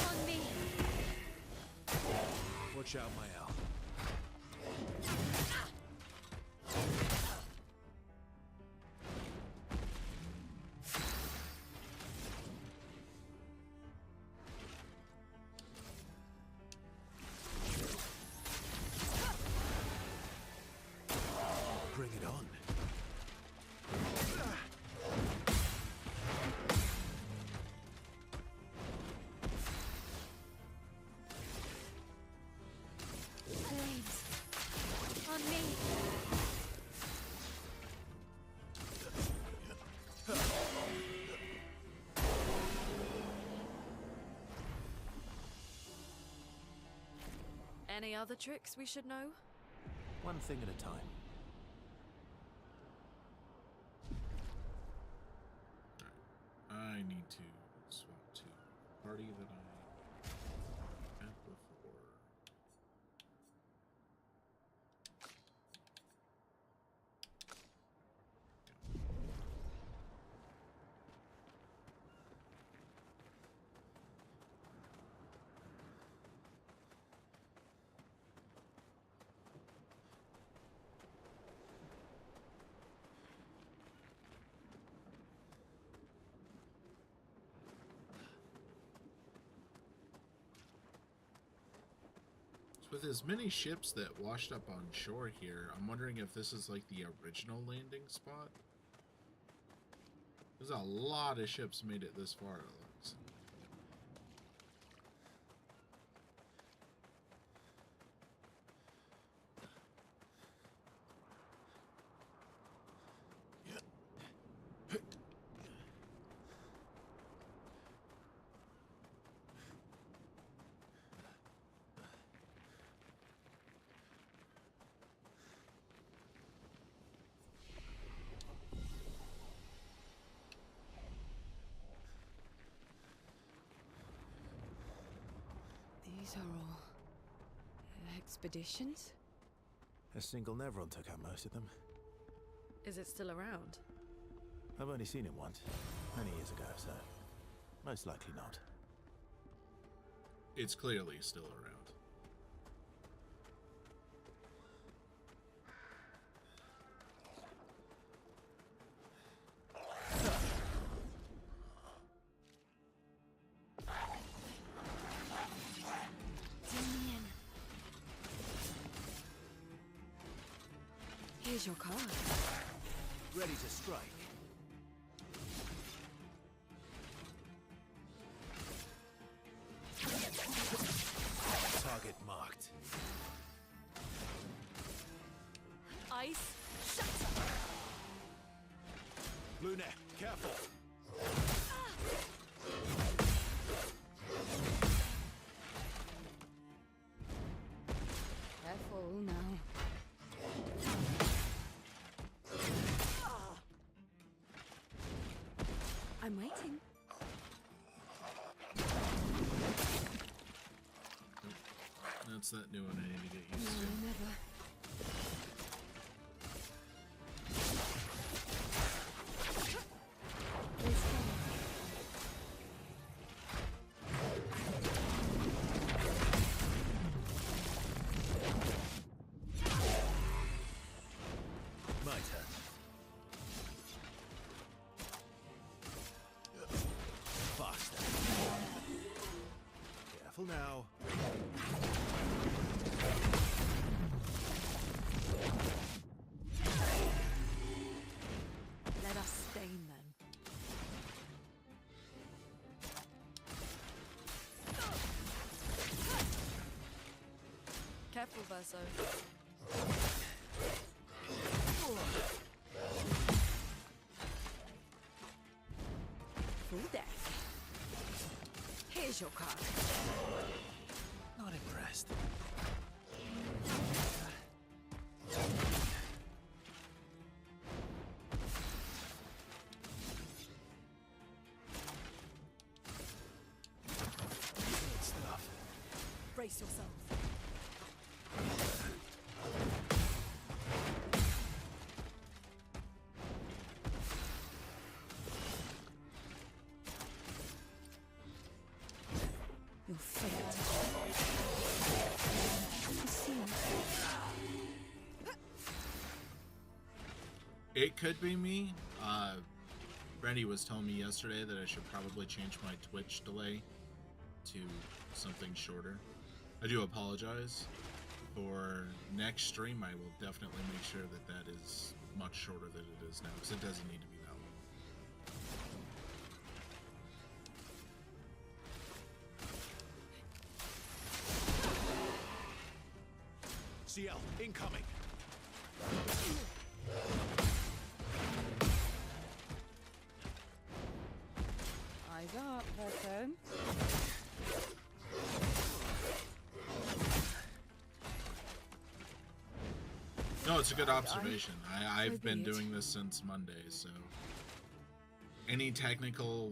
On me. Watch out, Mael. Bring it on. Flames. On me. Any other tricks we should know? One thing at a time. I need to swap to a party that I had before. With as many ships that washed up on shore here, I'm wondering if this is like the original landing spot. There's a lot of ships made it this far, it looks. These are all expeditions? A single Nevron took out most of them. Is it still around? I've only seen it once, many years ago, so most likely not. It's clearly still around. Here's your card. Ready to strike. Target marked. Ice, shatter! Luna, careful! Careful now. I'm waiting. That's that new one I need to get used to. Never. My turn. Faster. Careful now. Let us stain them. Careful, Verso. Full deck. Here's your card. Not impressed. Good stuff. Brace yourself. Your fate. It could be me. Brandy was telling me yesterday that I should probably change my Twitch delay to something shorter. I do apologize. For next stream, I will definitely make sure that that is much shorter than it is now, because it doesn't need to be that long. CL, incoming. Eyes up, person. No, it's a good observation. I've been doing this since Monday, so any technical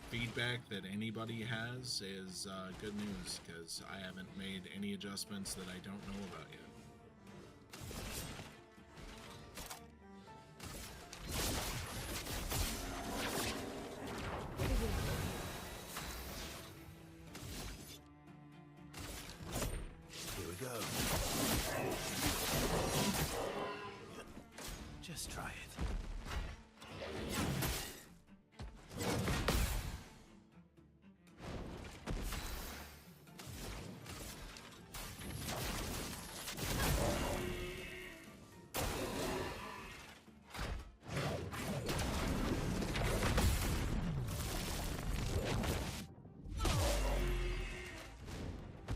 feedback that anybody has is good news, because I haven't made any adjustments that I don't know about yet. Here we go. Just try it.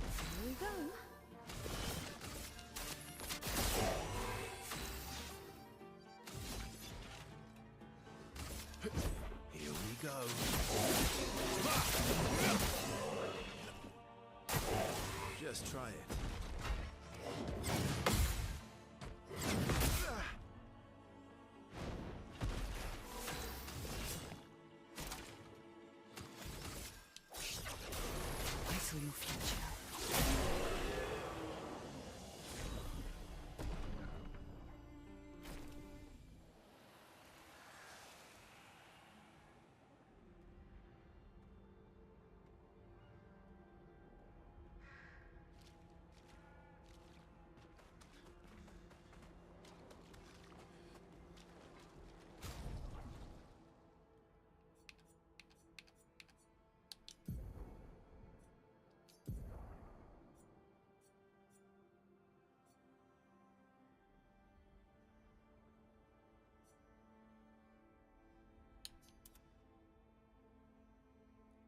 Here we go. Here we go. Just try it. I saw your future.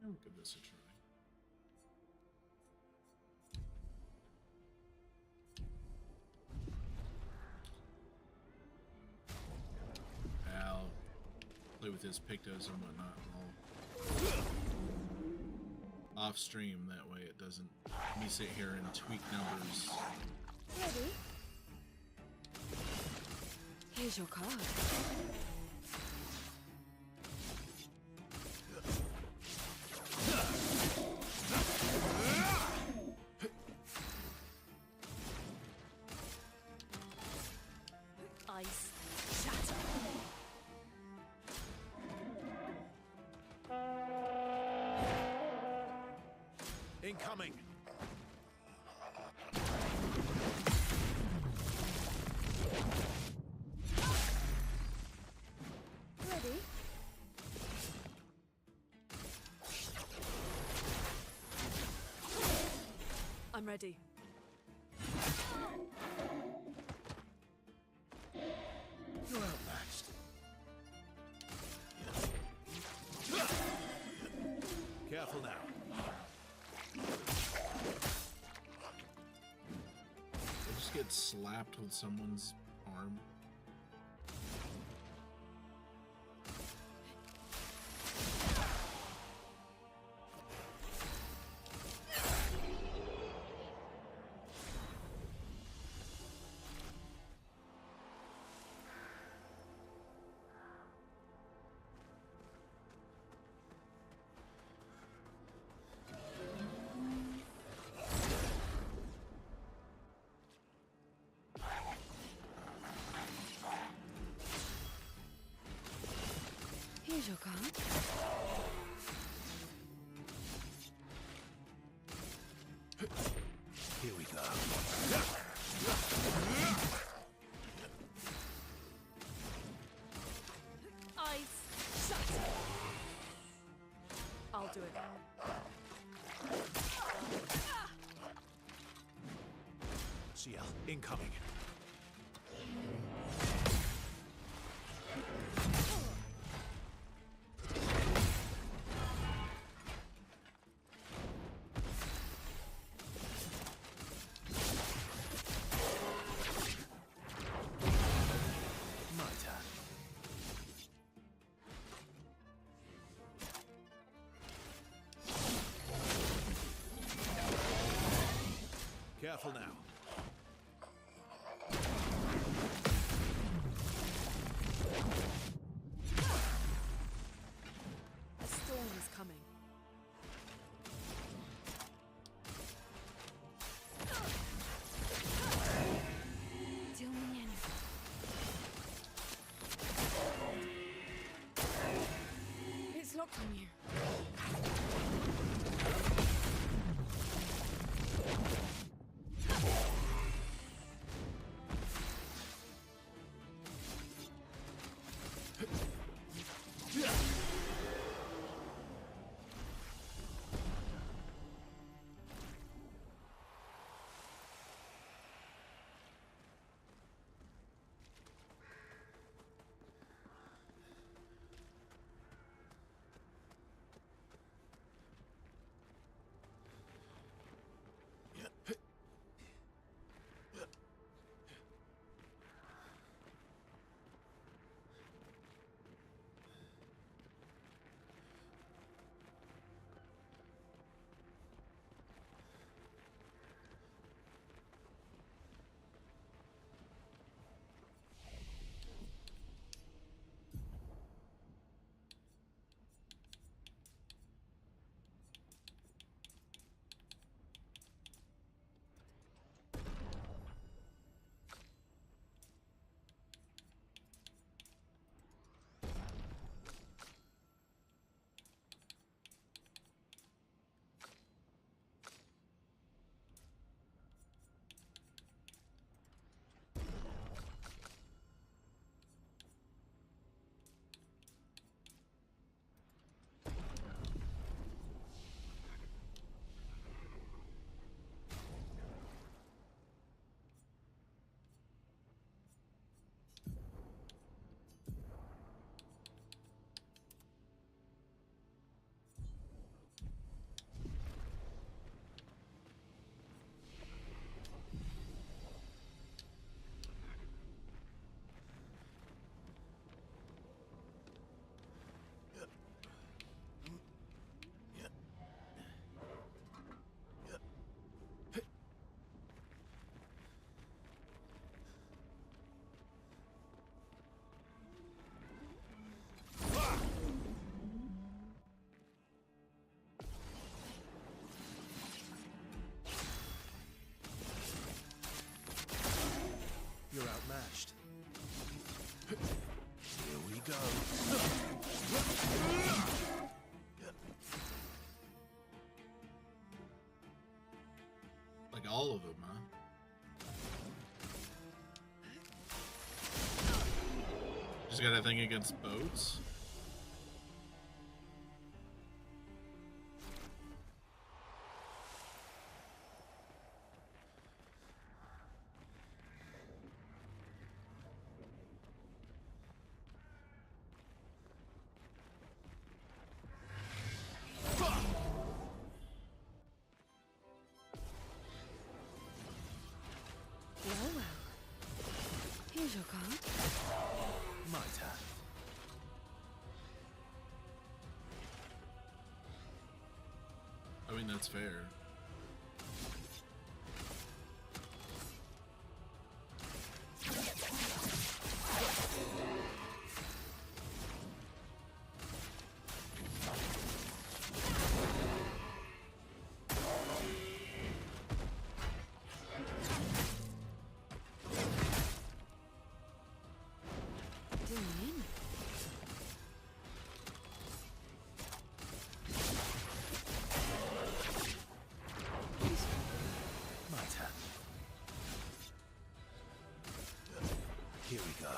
I'll give this a try. I'll play with his pictos and whatnot while off stream, that way it doesn't me sit here and tweak numbers. Ready? Here's your card. Incoming! Ready? I'm ready. You're outmatched. Careful now. I just get slapped with someone's arm. Here's your card. Here we go. Eyes shut. I'll do it. CL, incoming. My turn. Careful now. A storm is coming. Till mañana. It's locked on you. all of them, huh? Just got a thing against boats? Well. Here's your card. My turn. I mean, that's fair. My turn. Here we go.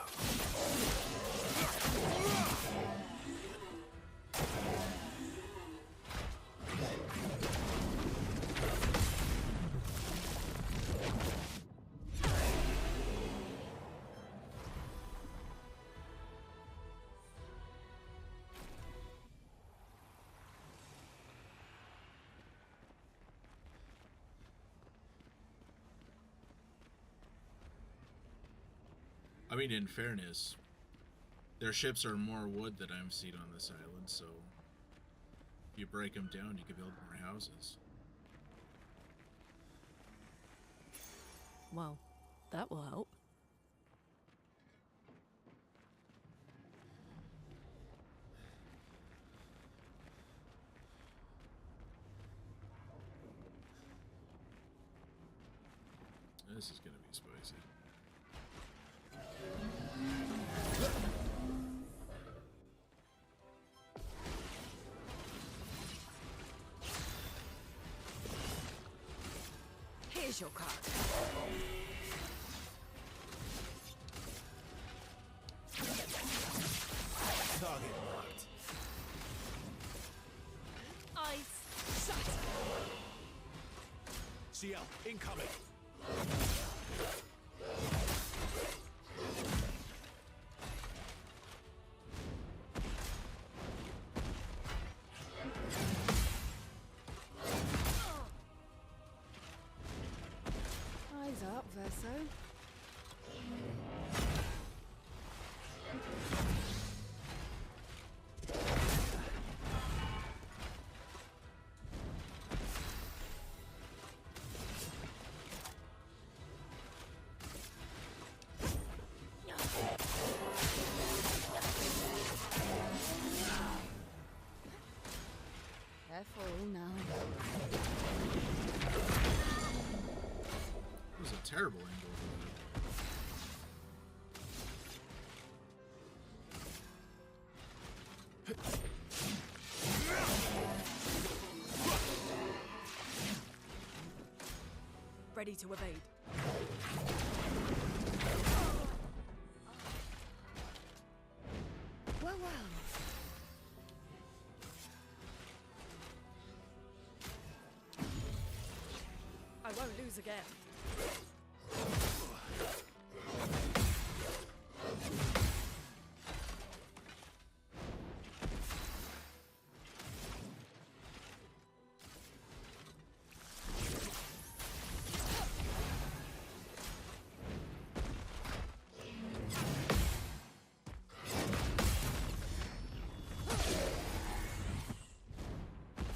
I mean, in fairness, their ships are more wood than I've seen on this island, so if you break them down, you can build more houses. Well, that will help. This is gonna be spicy. Here's your card. Target marked. Eyes shut. CL, incoming. Eyes up, Verso. Careful now. It was a terrible angle for Ready to evade. Well. I won't lose again.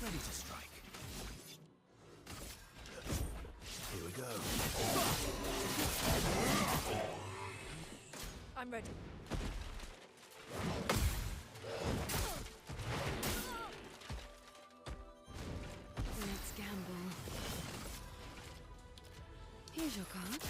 Ready to strike. Here we go. I'm ready. Let's gamble. Here's your card.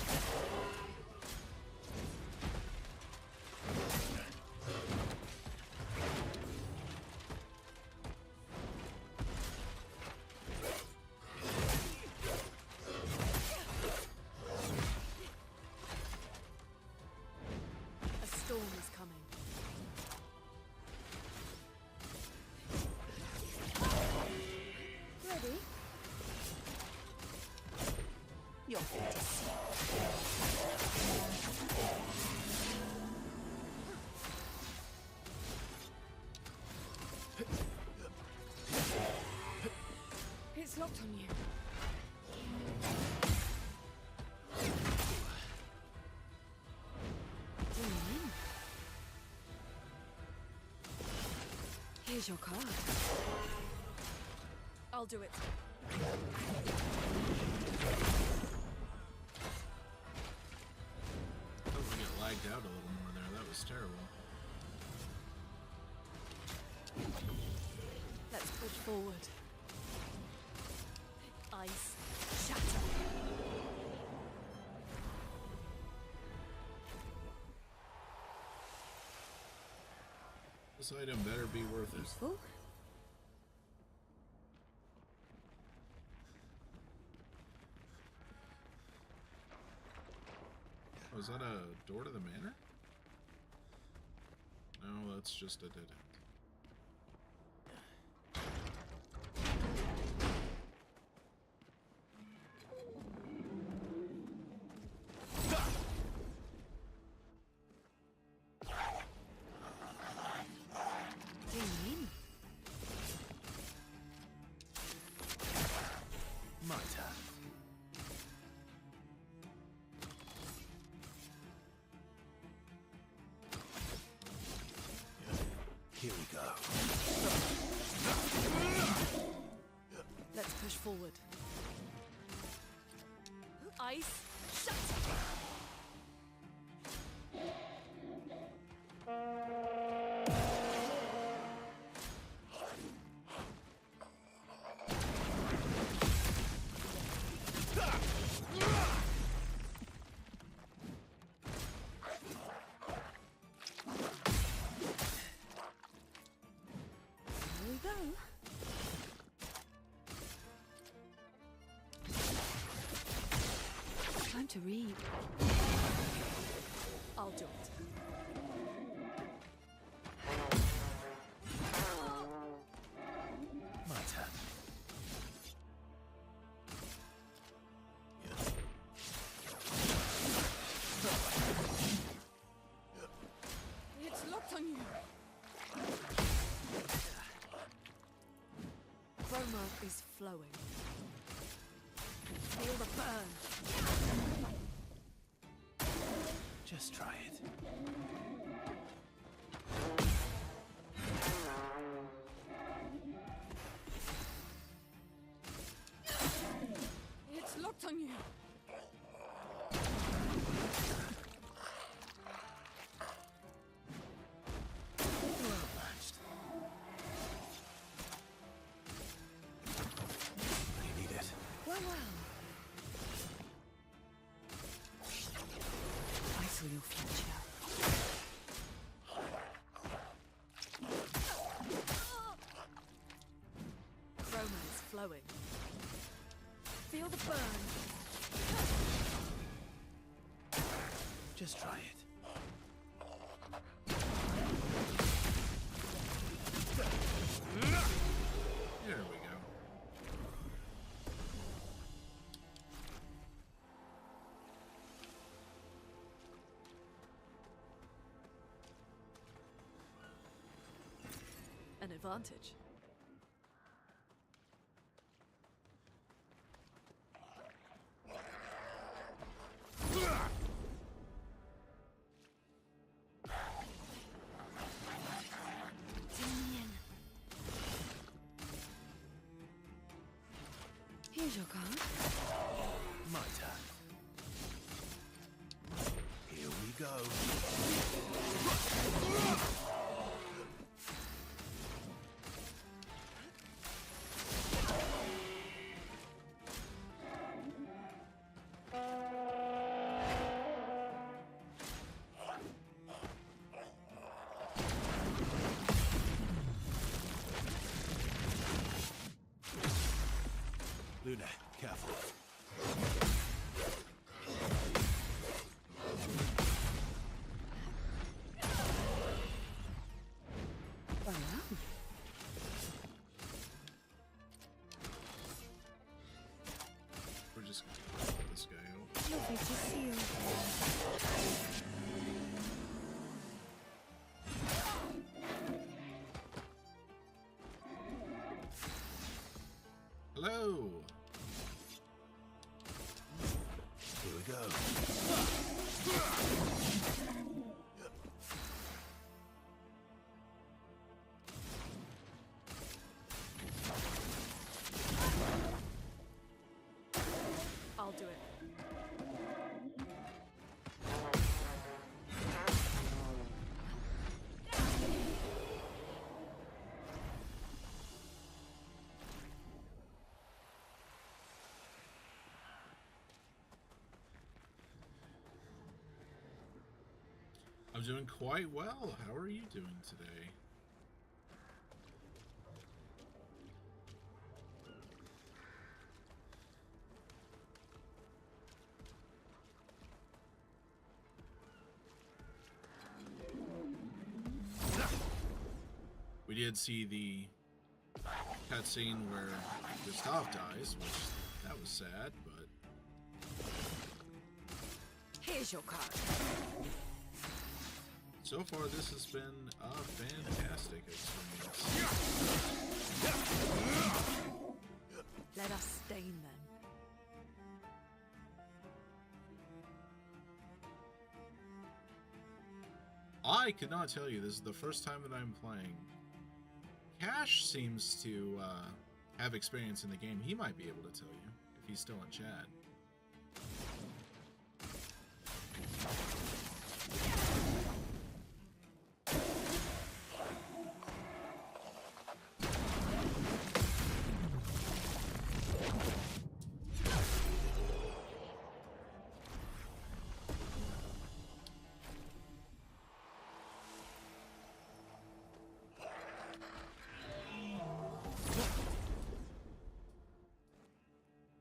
Nothing to see. It's locked on you. Here's your card. I'll do it. Thought we get lagged out a little more there. That was terrible. Let's push forward. Ice shatter. This item better be worth it. Useful. Oh, is that a door to the manor? No, that's just a dead end. My turn. Here we go. Let's push forward. Ice shatter. There we go. Time to read. I'll do it. My turn. It's locked on you. Chroma is flowing. Feel the burn. Just try it. It's locked on you. Well matched. You need it. Well, well. I saw your future. Chroma is flowing. Feel the burn. Just try it. There we go. An advantage. Damien. Here's your card. My turn. Here we go. Luna, careful. Well, We're just gonna let this guy Hello. Here we go. I'll do it. I'm doing quite well. How are you doing today? We did see the cutscene where Gustav dies, which that was sad, but Here's your card. so far this has been a fantastic experience. Let us stain them. I could not tell you, this is the first time that I'm playing. Cash seems to have experience in the game. He might be able to tell you if he's still in chat.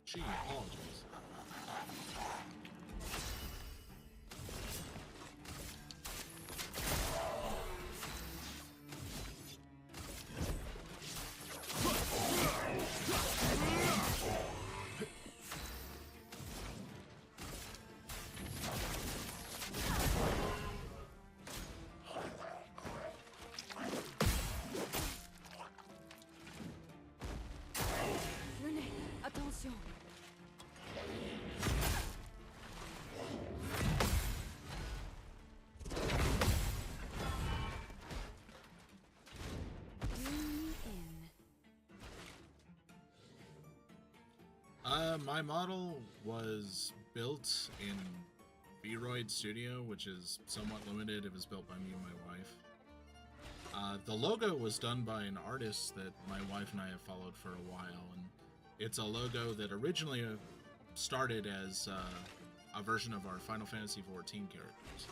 She apologizes. Renee, attention. My model was built in Vroid Studio, which is somewhat limited. It was built by me and my wife. The logo was done by an artist that my wife and I have followed for a while, and it's a logo that originally started as a version of our Final Fantasy XIV characters.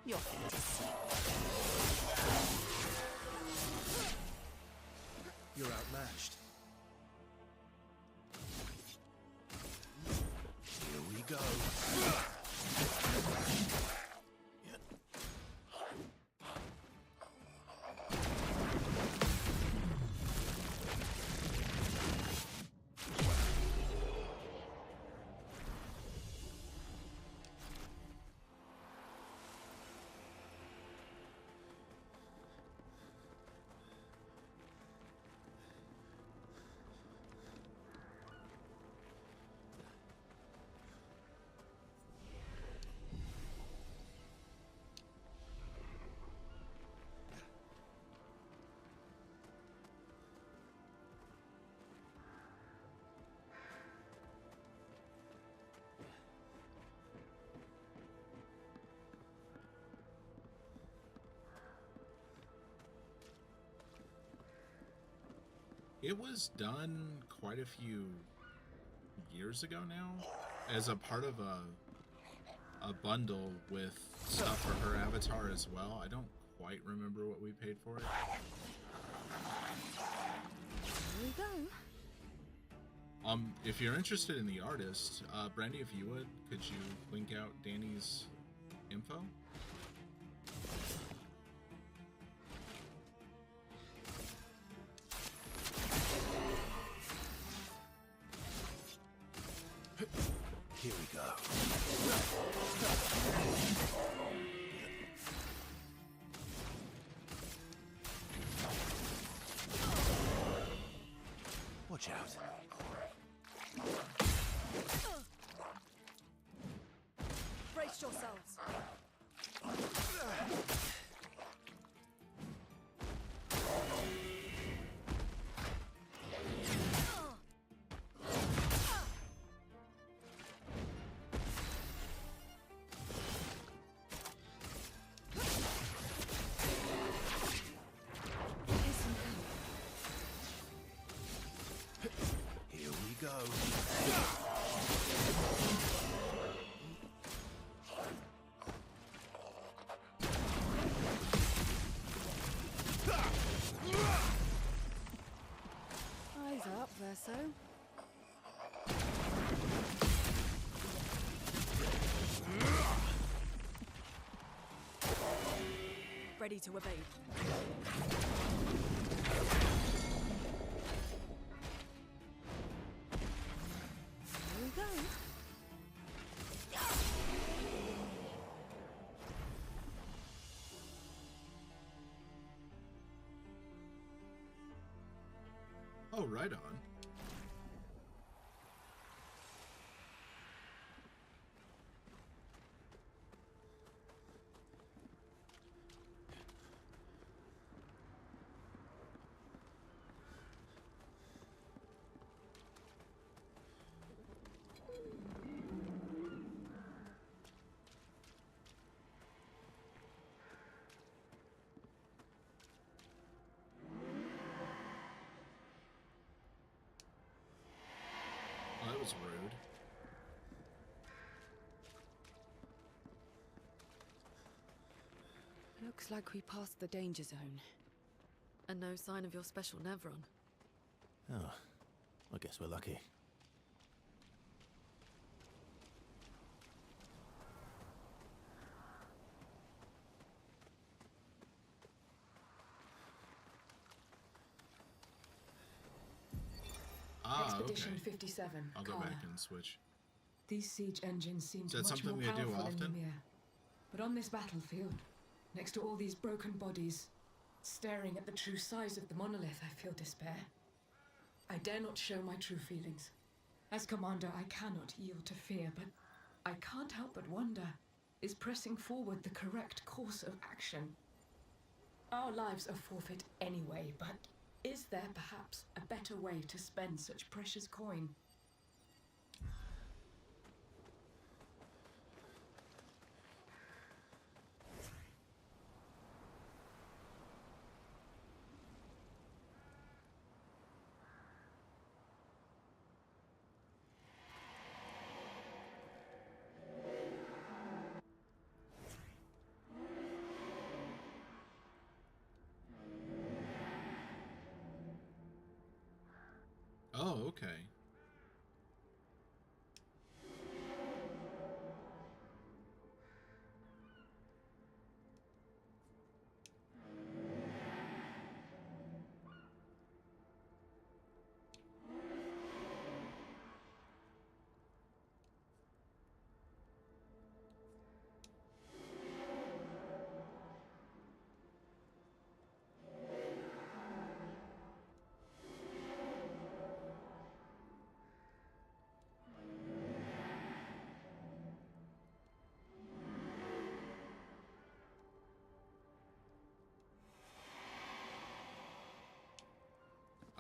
You're fantastic. You're outmatched. Here we go. It was done quite a few years ago now, as a part of a bundle with stuff for her avatar as well. I don't quite remember what we paid for it. Here we go. If you're interested in the artist, Brandy, if you would, could you link out Danny's info? Here we go. Watch out. Brace yourselves. Here we go. Eyes up, Verso. Ready to evade. Here we go. Oh, right on. Well, that was rude. Looks like we passed the danger zone. And no sign of your special Nevron. Oh, I guess we're lucky. Ah, okay. Expedition 57. I'll go Kara. back and switch. These siege engines seem Is that much more something we do powerful than often? Ymir. But on this battlefield, next to all these broken bodies, staring at the true size of the monolith, I feel despair. I dare not show my true feelings. As commander, I cannot yield to fear, but I can't help but wonder, is pressing forward the correct course of action? Our lives are forfeit anyway, but is there perhaps a better way to spend such precious coin? Oh, okay.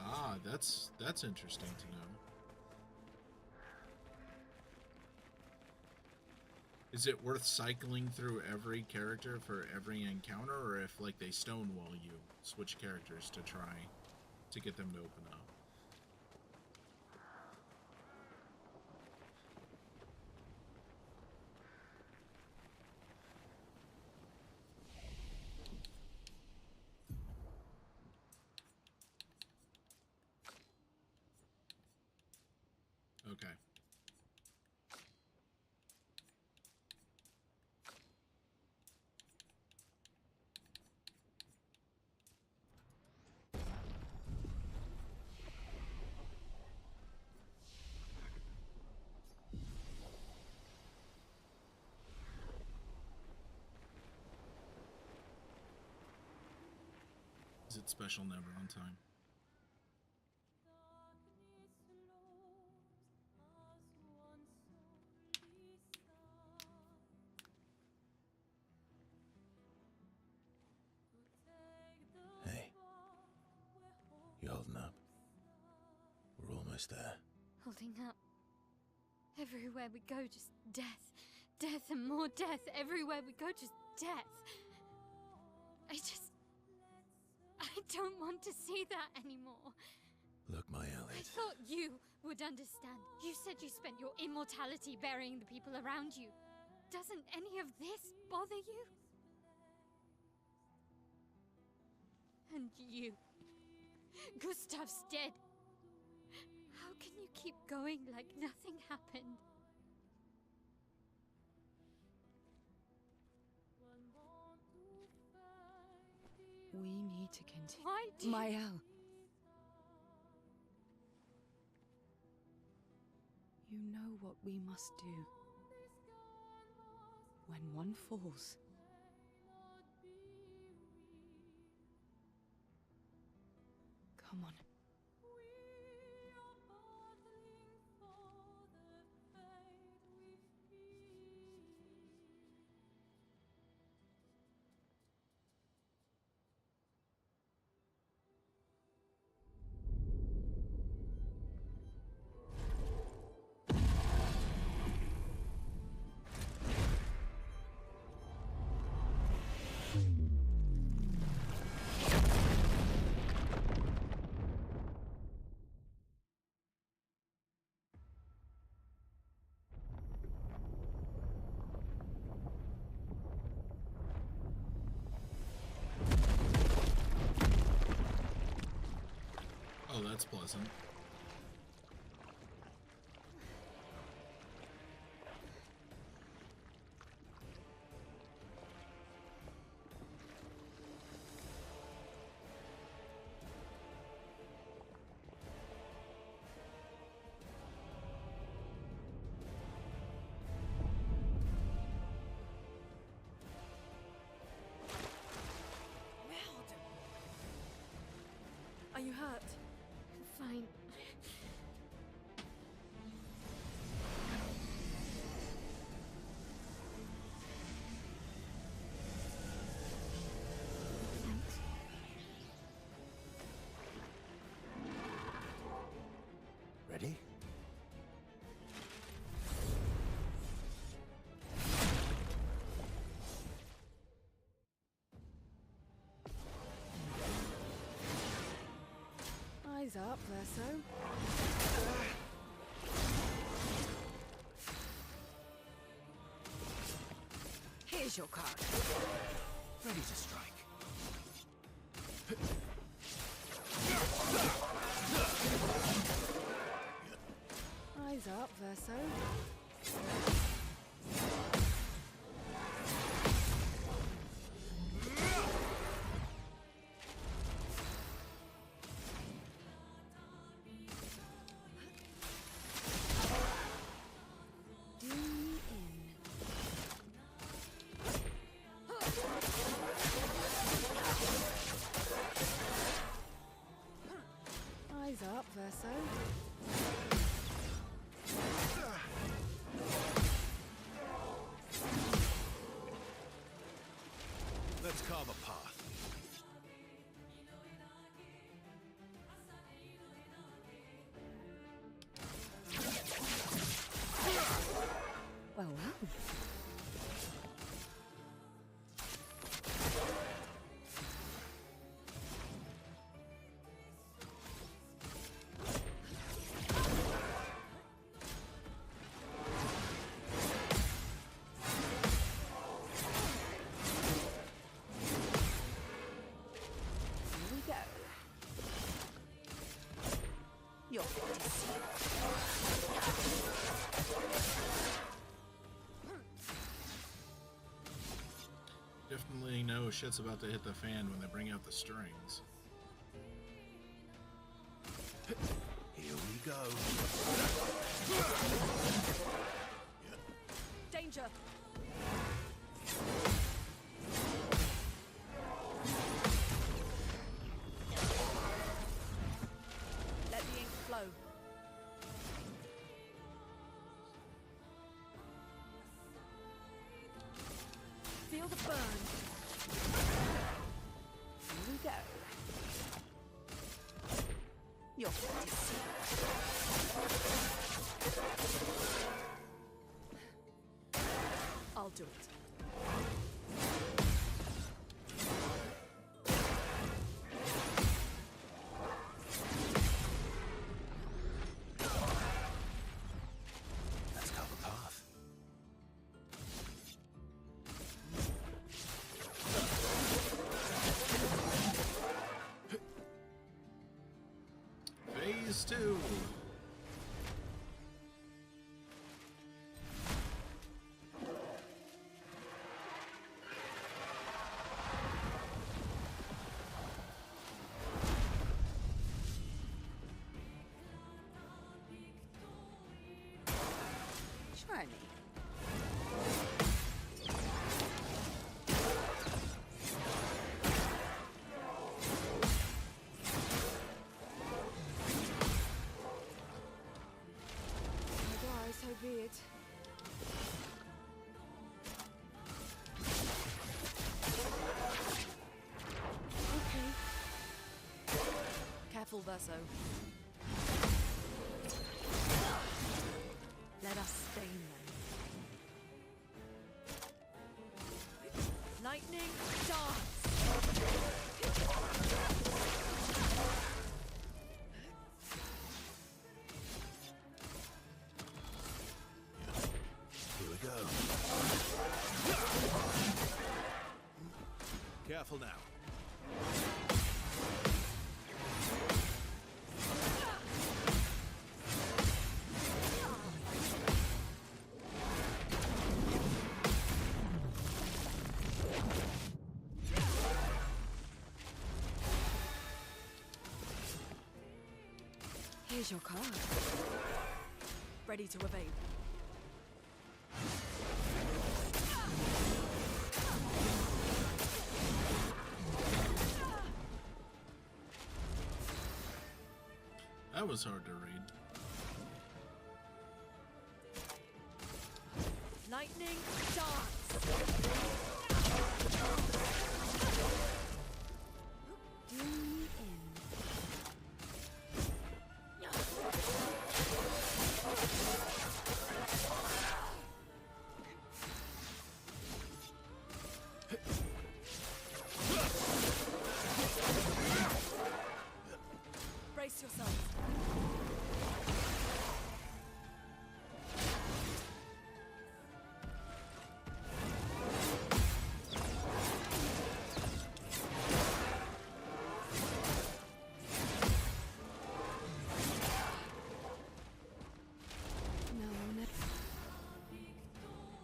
Ah, that's interesting to know. Is it worth cycling through every character for every encounter, or if, like, they stonewall you, switch characters to try to get them to open up? Okay. Is it special never on time? almost there. Holding up. Everywhere we go, just death. Death and more death. Everywhere we go, just death. I don't want to see that anymore. Look, my I Elliot. thought you would understand. You said you spent your immortality burying the people around you. Doesn't any of this bother you? And you. Gustav's dead. How can you keep going like nothing happened? We need to continue. Why do Mael. You know what we must do. When one falls, come on. Oh, that's pleasant. Are you hurt? Fine. Thanks. Ready? Eyes up, Verso. Here's your card. Ready to strike. Eyes up, Verso. Do me in. Eyes up, Verso. Let's carve a path. Well, well. Here we go. You're fit to see. Definitely know shit's about to hit the fan when they bring out the strings. Here we go. Danger! Let the ink flow. Feel the burn. Here we go. You're fit to see. I'll do it. Let's cut the path. Phase 2. Try me. Die, so be it. Okay. Careful, Verso. Let us stain them. Lightning dance! Here we go. Careful now. Here's your card. Ready to evade. That was hard to read. Lightning dance! Do me in. Brace yourself.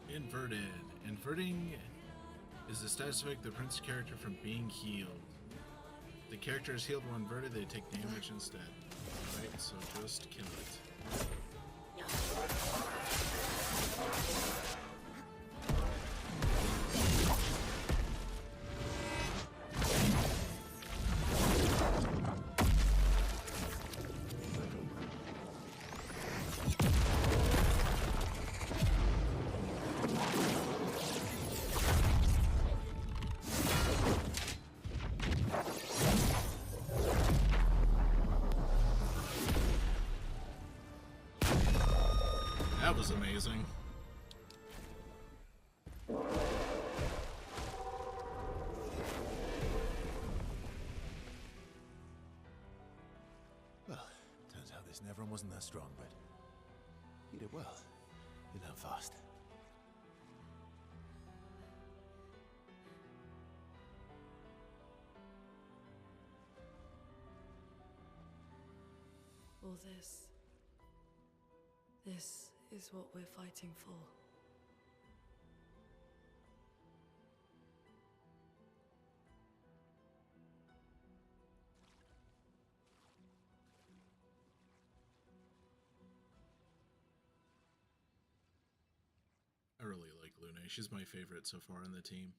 Inverted. Inverting is the status effect that prevents the character from being healed. The character is healed when inverted, they take damage instead. Alright, so just kill it. That was amazing. Well, turns out this Neveron wasn't that strong, but you did well. You learn fast. All this is what we're fighting for. I really like Lune. She's my favorite so far in the team.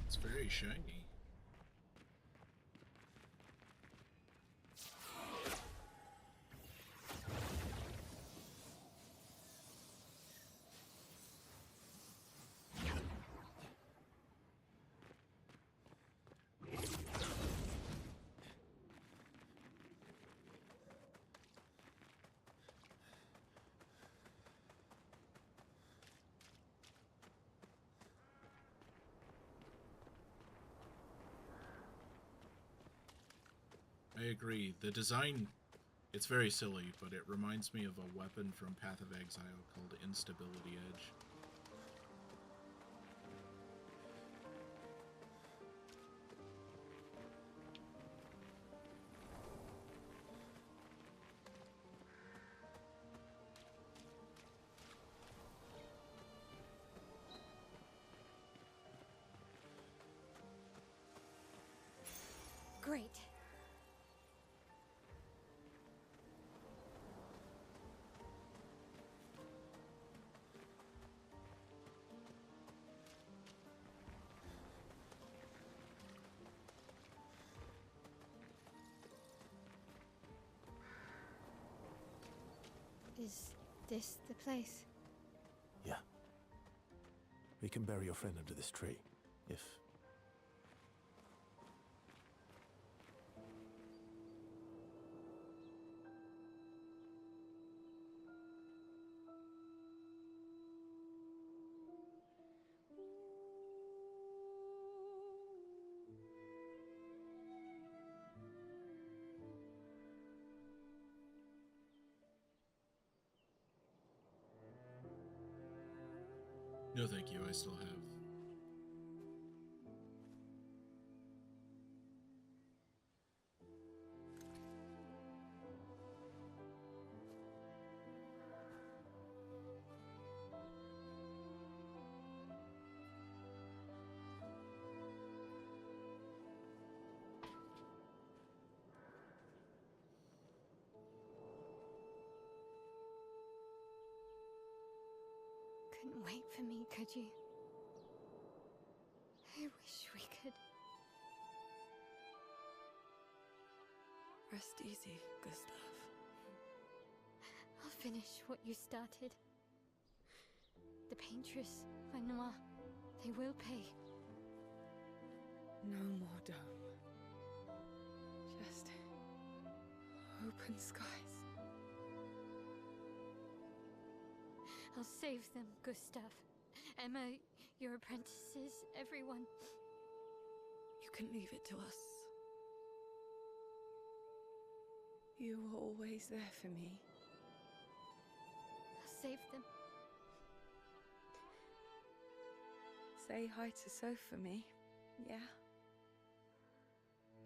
It's very shiny. I agree. The design, it's very silly, but it reminds me of a weapon from Path of Exile called Instability Edge. Great. Is this the place? Yeah. We can bury your friend under this tree, if... No, thank you. I still have. Couldn't wait for me, could you? I wish we could. Rest easy, Gustav. I'll finish what you started. The paintress, Renoir, they will pay. No more dome. Just open skies. I'll save them, Gustav. Emma, your apprentices, everyone. You can leave it to us. You were always there for me. I'll save them. Say hi to Soph for me, yeah?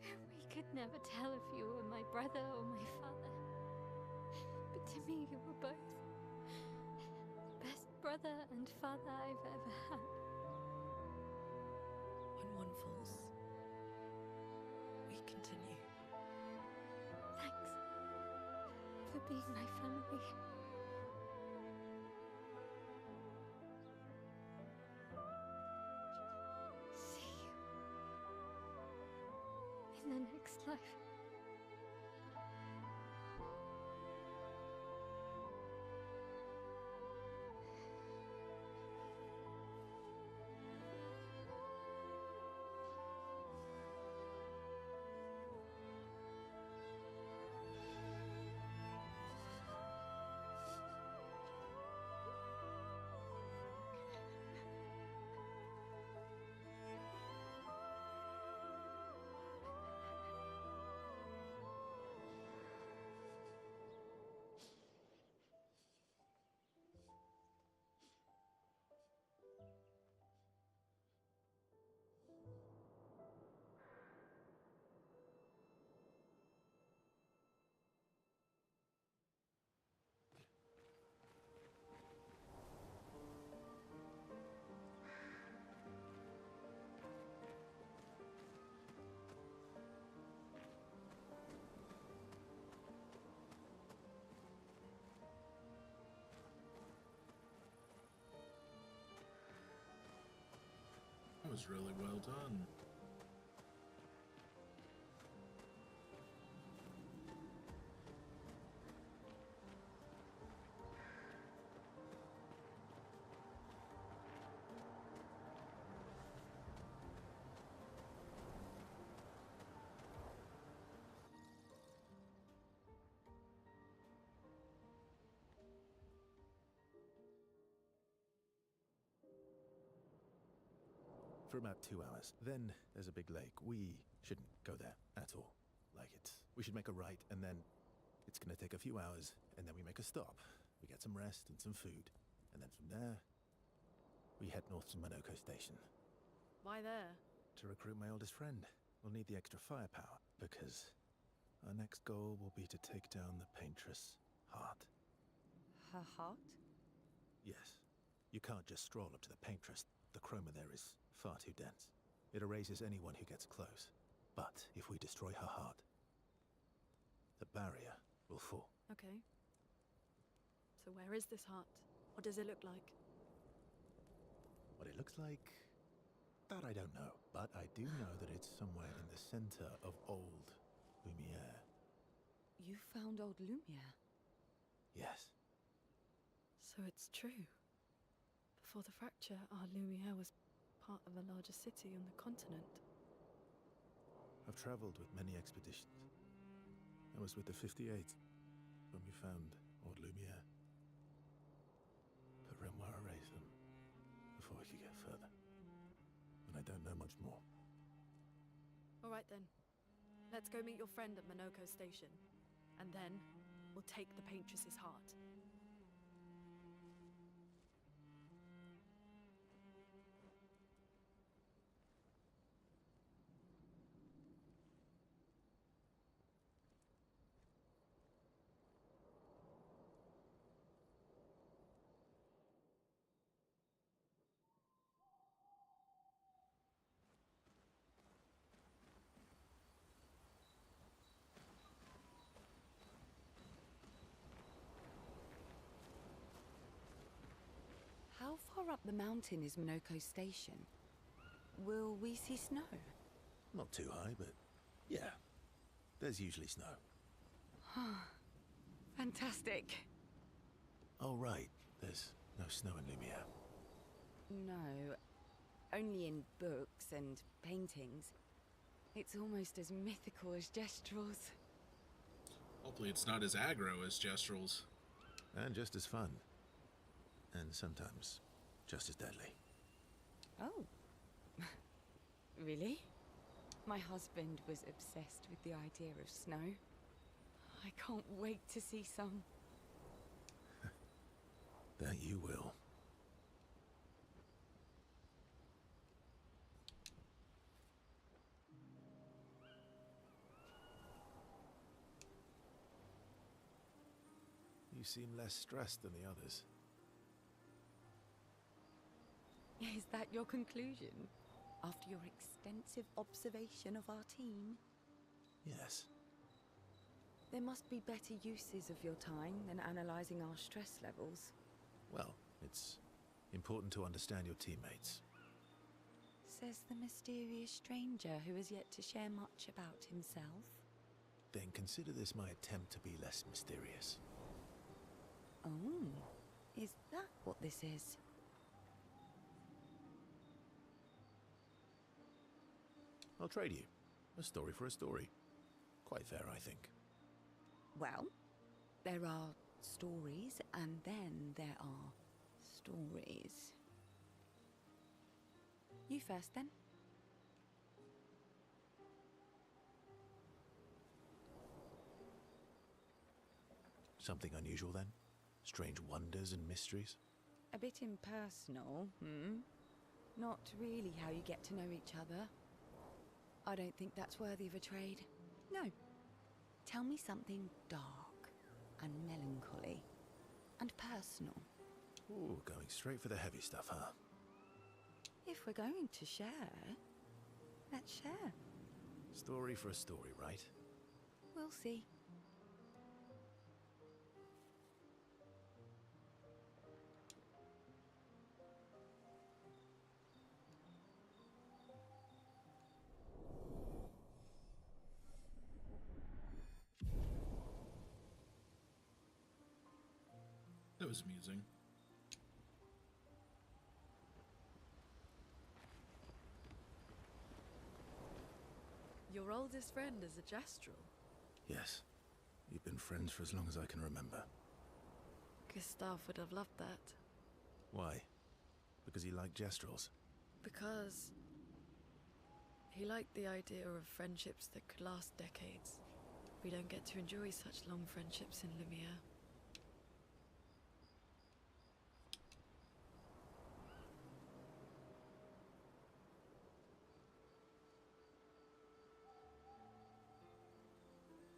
We could never tell if you were my brother or my father. But to me, you were both. The best brother and father I've ever had. When one falls, we continue. Thanks for being my family. See you in the next life. was really well done. For about 2 hours. Then there's a big lake. We shouldn't go there at all. We should make a right, and then it's gonna take a few hours, and then we make a stop. We get some rest and some food, and then from there, we head north to Monoko Station. Why there? To recruit my oldest friend. We'll need the extra firepower, because our next goal will be to take down the Paintress' heart. Her heart? Yes. You can't just stroll up to the Paintress. The chroma there is far too dense. It erases anyone who gets close. But if we destroy her heart, the barrier will fall. Okay. So where is this heart? What does it look like? What it looks like, that I don't know. But I do know that it's somewhere in the center of old Lumiere. You found old Lumiere? Yes. So it's true. Before the fracture, our Lumiere was part of a larger city on the continent. I've traveled with many expeditions. I was with the 58th when we found old Lumiere. But Renoir erased them before we could get further. And I don't know much more. All right then. Let's go meet your friend at Monoko Station. And then, we'll take the Paintress's heart. How far up the mountain is Monoko Station? Will we see snow? Not too high, but yeah. There's usually snow. Fantastic. Oh, right. There's no snow in Lumiere. No, only in books and paintings. It's almost as mythical as Gestrels. Hopefully it's not as aggro as Gestrels. And just as fun. And sometimes just as deadly. Oh. Really? My husband was obsessed with the idea of snow. I can't wait to see some. That you will. You seem less stressed than the others. Is that your conclusion? After your extensive observation of our team? Yes. There must be better uses of your time than analyzing our stress levels. Well, it's important to understand your teammates. Says the mysterious stranger who has yet to share much about himself. Then consider this my attempt to be less mysterious. Oh, is that what this is? I'll trade you. A story for a story. Quite fair, I think. Well, there are stories, and then there are stories. You first, then. Something unusual, then? Strange wonders and mysteries? A bit impersonal, Not really how you get to know each other. I don't think that's worthy of a trade. No. Tell me something dark and melancholy and personal. Ooh, going straight for the heavy stuff, huh? If we're going to share, let's share. Story for a story, right? We'll see. That was amusing. Your oldest friend is a Gestrel. Yes. We've been friends for as long as I can remember. Gustav would have loved that. Why? Because he liked Gestrels? Because he liked the idea of friendships that could last decades. We don't get to enjoy such long friendships in Lumiere.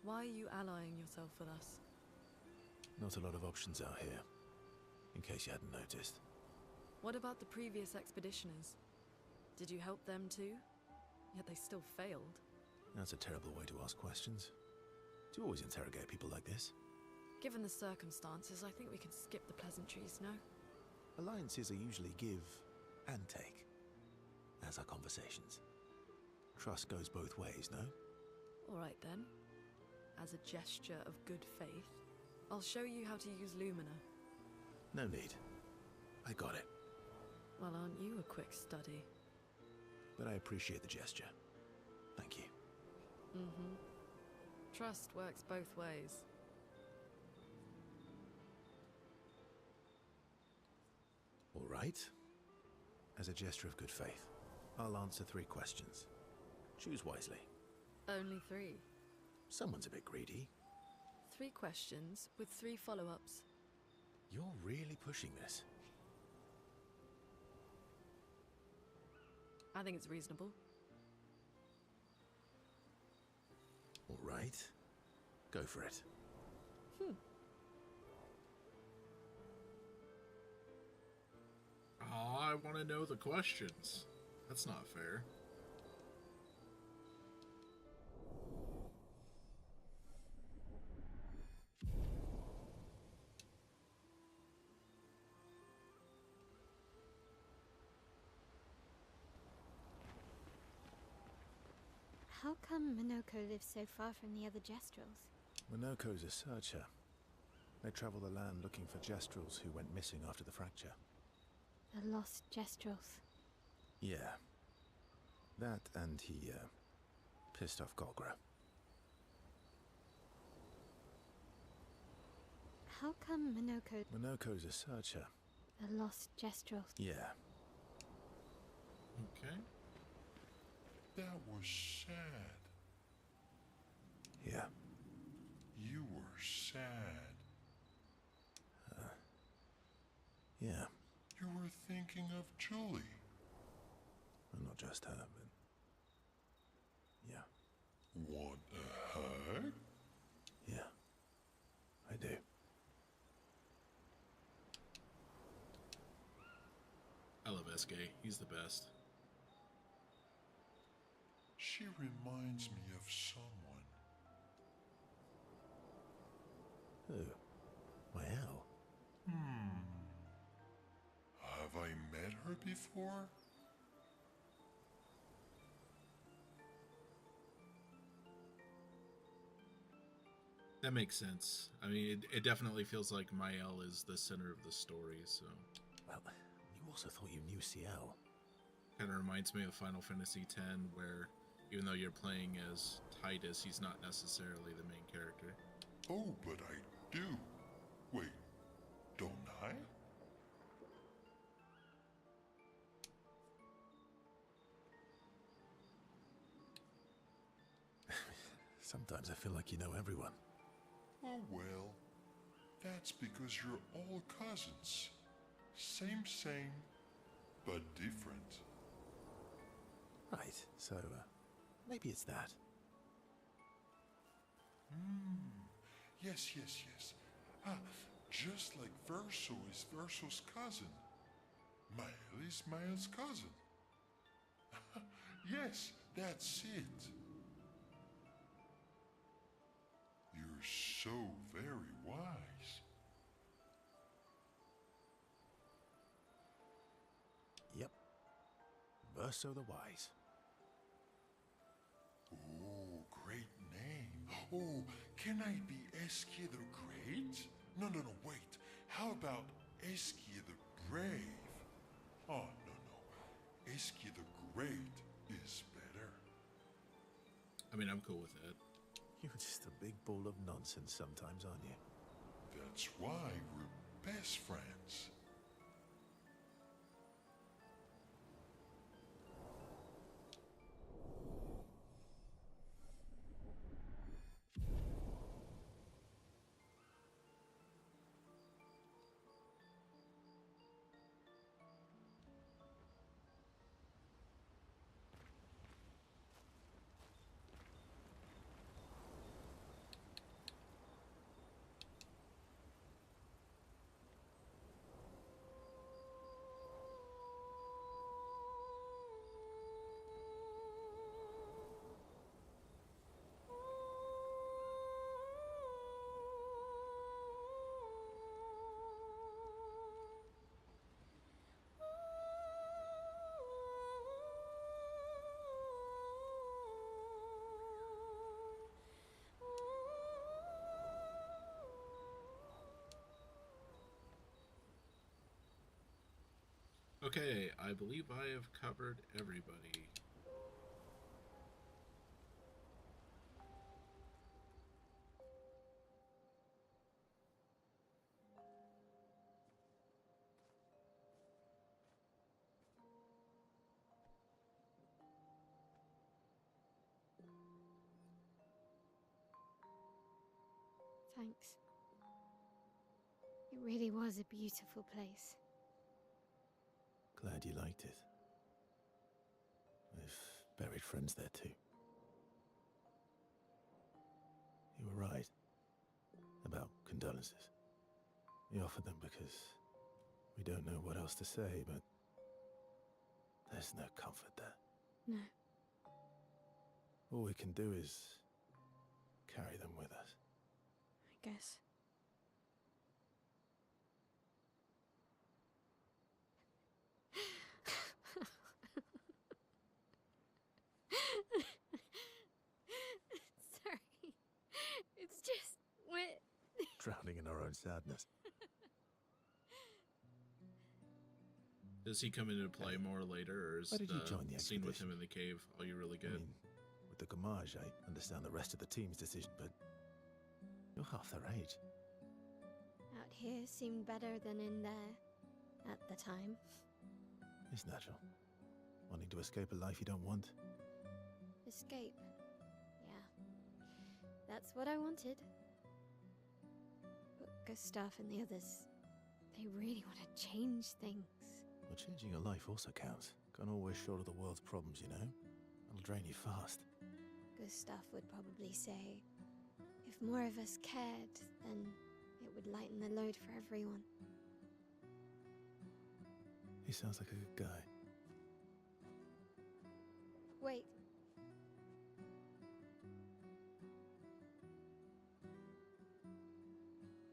Why are you allying yourself with us? Not a lot of options out here, in case you hadn't noticed. What about the previous expeditioners? Did you help them too? Yet they still failed. That's a terrible way to ask questions. Do you always interrogate people like this? Given the circumstances, I think we can skip the pleasantries, no? Alliances are usually give and take, as are conversations. Trust goes both ways, no? Alright then. As a gesture of good faith, I'll show you how to use Lumina. No need. I got it. Well, aren't you a quick study? But I appreciate the gesture. Thank you. Mm-hmm. Trust works both ways. All right. As a gesture of good faith, I'll answer 3 questions. Choose wisely. Only 3. Someone's a bit greedy. 3 questions with 3 follow-ups. You're really pushing this. I think it's reasonable. All right. Go for it. Oh, I want to know the questions. That's not fair. How come Minoko lives so far from the other Gestrels? Minoko's a searcher. They travel the land looking for Gestrels who went missing after the fracture. The lost Gestrels. Yeah. That and he, pissed off Golgra. How come Minoko's a searcher. The lost Gestrels. Yeah. Okay. That was sad. Yeah. You were sad. Yeah. You were thinking of Julie. Well, not just her, but... yeah. Want a hug? Yeah. I do. I love SK. He's the best. She reminds me of someone. Who? Well. Have I met her before? That makes sense. I mean, it definitely feels like Mael is the center of the story, so... Well, you also thought you knew CL. Kind of reminds me of Final Fantasy X, where even though you're playing as Titus, he's not necessarily the main character. Oh, but I do. Wait, don't I? Sometimes I feel like you know everyone. Oh well, that's because you're all cousins. Same, but different. Right, so, maybe it's that. Yes. Just like Verso is Verso's cousin. Mael is Mael's cousin. Yes, that's it. You're so very wise. Yep. Verso the Wise. Oh, great name. Oh, can I be Eskia the Great? No, wait. How about Eskia the Brave? Oh, no. Eskia the Great is better. I mean, I'm cool with that. You're just a big ball of nonsense sometimes, aren't you? That's why we're best friends. Okay, I believe I have covered everybody. Thanks. It really was a beautiful place. Glad you liked it. I've buried friends there too. You were right about condolences. We offered them because we don't know what else to say, but there's no comfort there. No. All we can do is carry them with us. I guess. Sorry. It's just Drowning in our own sadness. Does he come into play more later, or is Why did you the join the scene with expedition? him in the cave all you really I good? mean, with the Gamage, I understand the rest of the team's decision, but you're half their age. out here seemed better than in there at the time. It's natural. Wanting to escape a life you don't want. Escape. Yeah. That's what I wanted. But Gustav and the others, they really want to change things. Well, changing your life also counts. Can't always shoulder the world's problems, you know? It'll drain you fast. Gustav would probably say, if more of us cared, then it would lighten the load for everyone. He sounds like a good guy. Wait.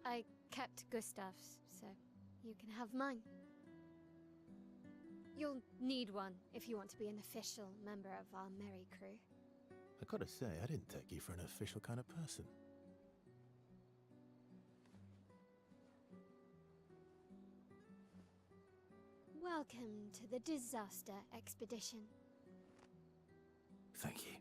I kept Gustav's, so you can have mine. You'll need one if you want to be an official member of our merry crew. I gotta say, I didn't take you for an official kind of person. Welcome to the disaster expedition. Thank you.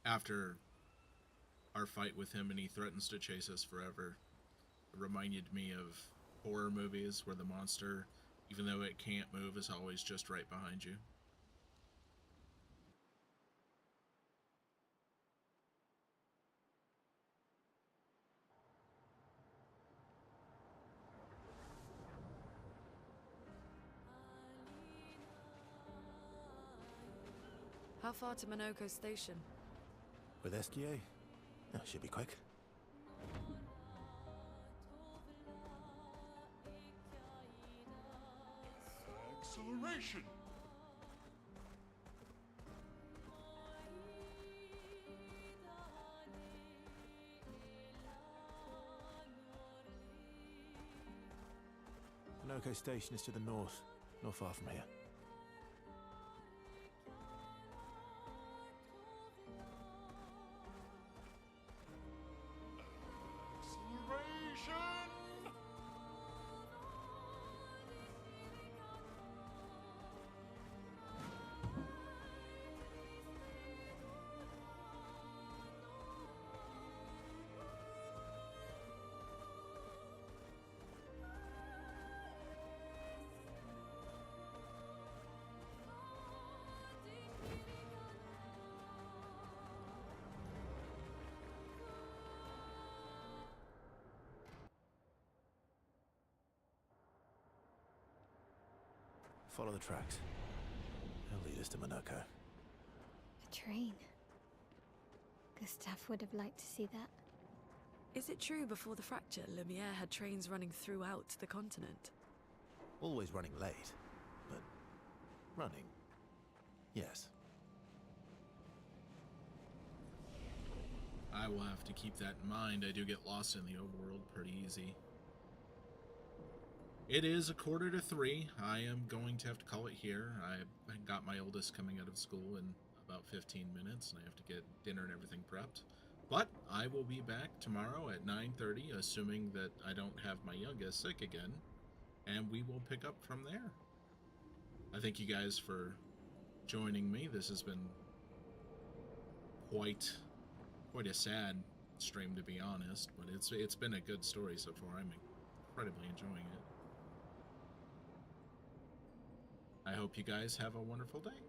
After our fight with him and he threatens to chase us forever, it reminded me of horror movies where the monster, even though it can't move, is always just right behind you. How far to Minoko Station? With SGA? Oh, should be quick. Acceleration! Noko's Monaco station is to the north, not far from here. Follow the tracks. They'll lead us to Monaco. A train. Gustav would have liked to see that. Is it true before the fracture, Lumiere had trains running throughout the continent? Always running late, but running. Yes. I will have to keep that in mind. I do get lost in the overworld pretty easy. It is 2:45. I am going to have to call it here. I got my oldest coming out of school in about 15 minutes, and I have to get dinner and everything prepped. But I will be back tomorrow at 9:30, assuming that I don't have my youngest sick again, and we will pick up from there. I thank you guys for joining me. This has been quite a sad stream, to be honest, but it's been a good story so far. I'm incredibly enjoying it. I hope you guys have a wonderful day.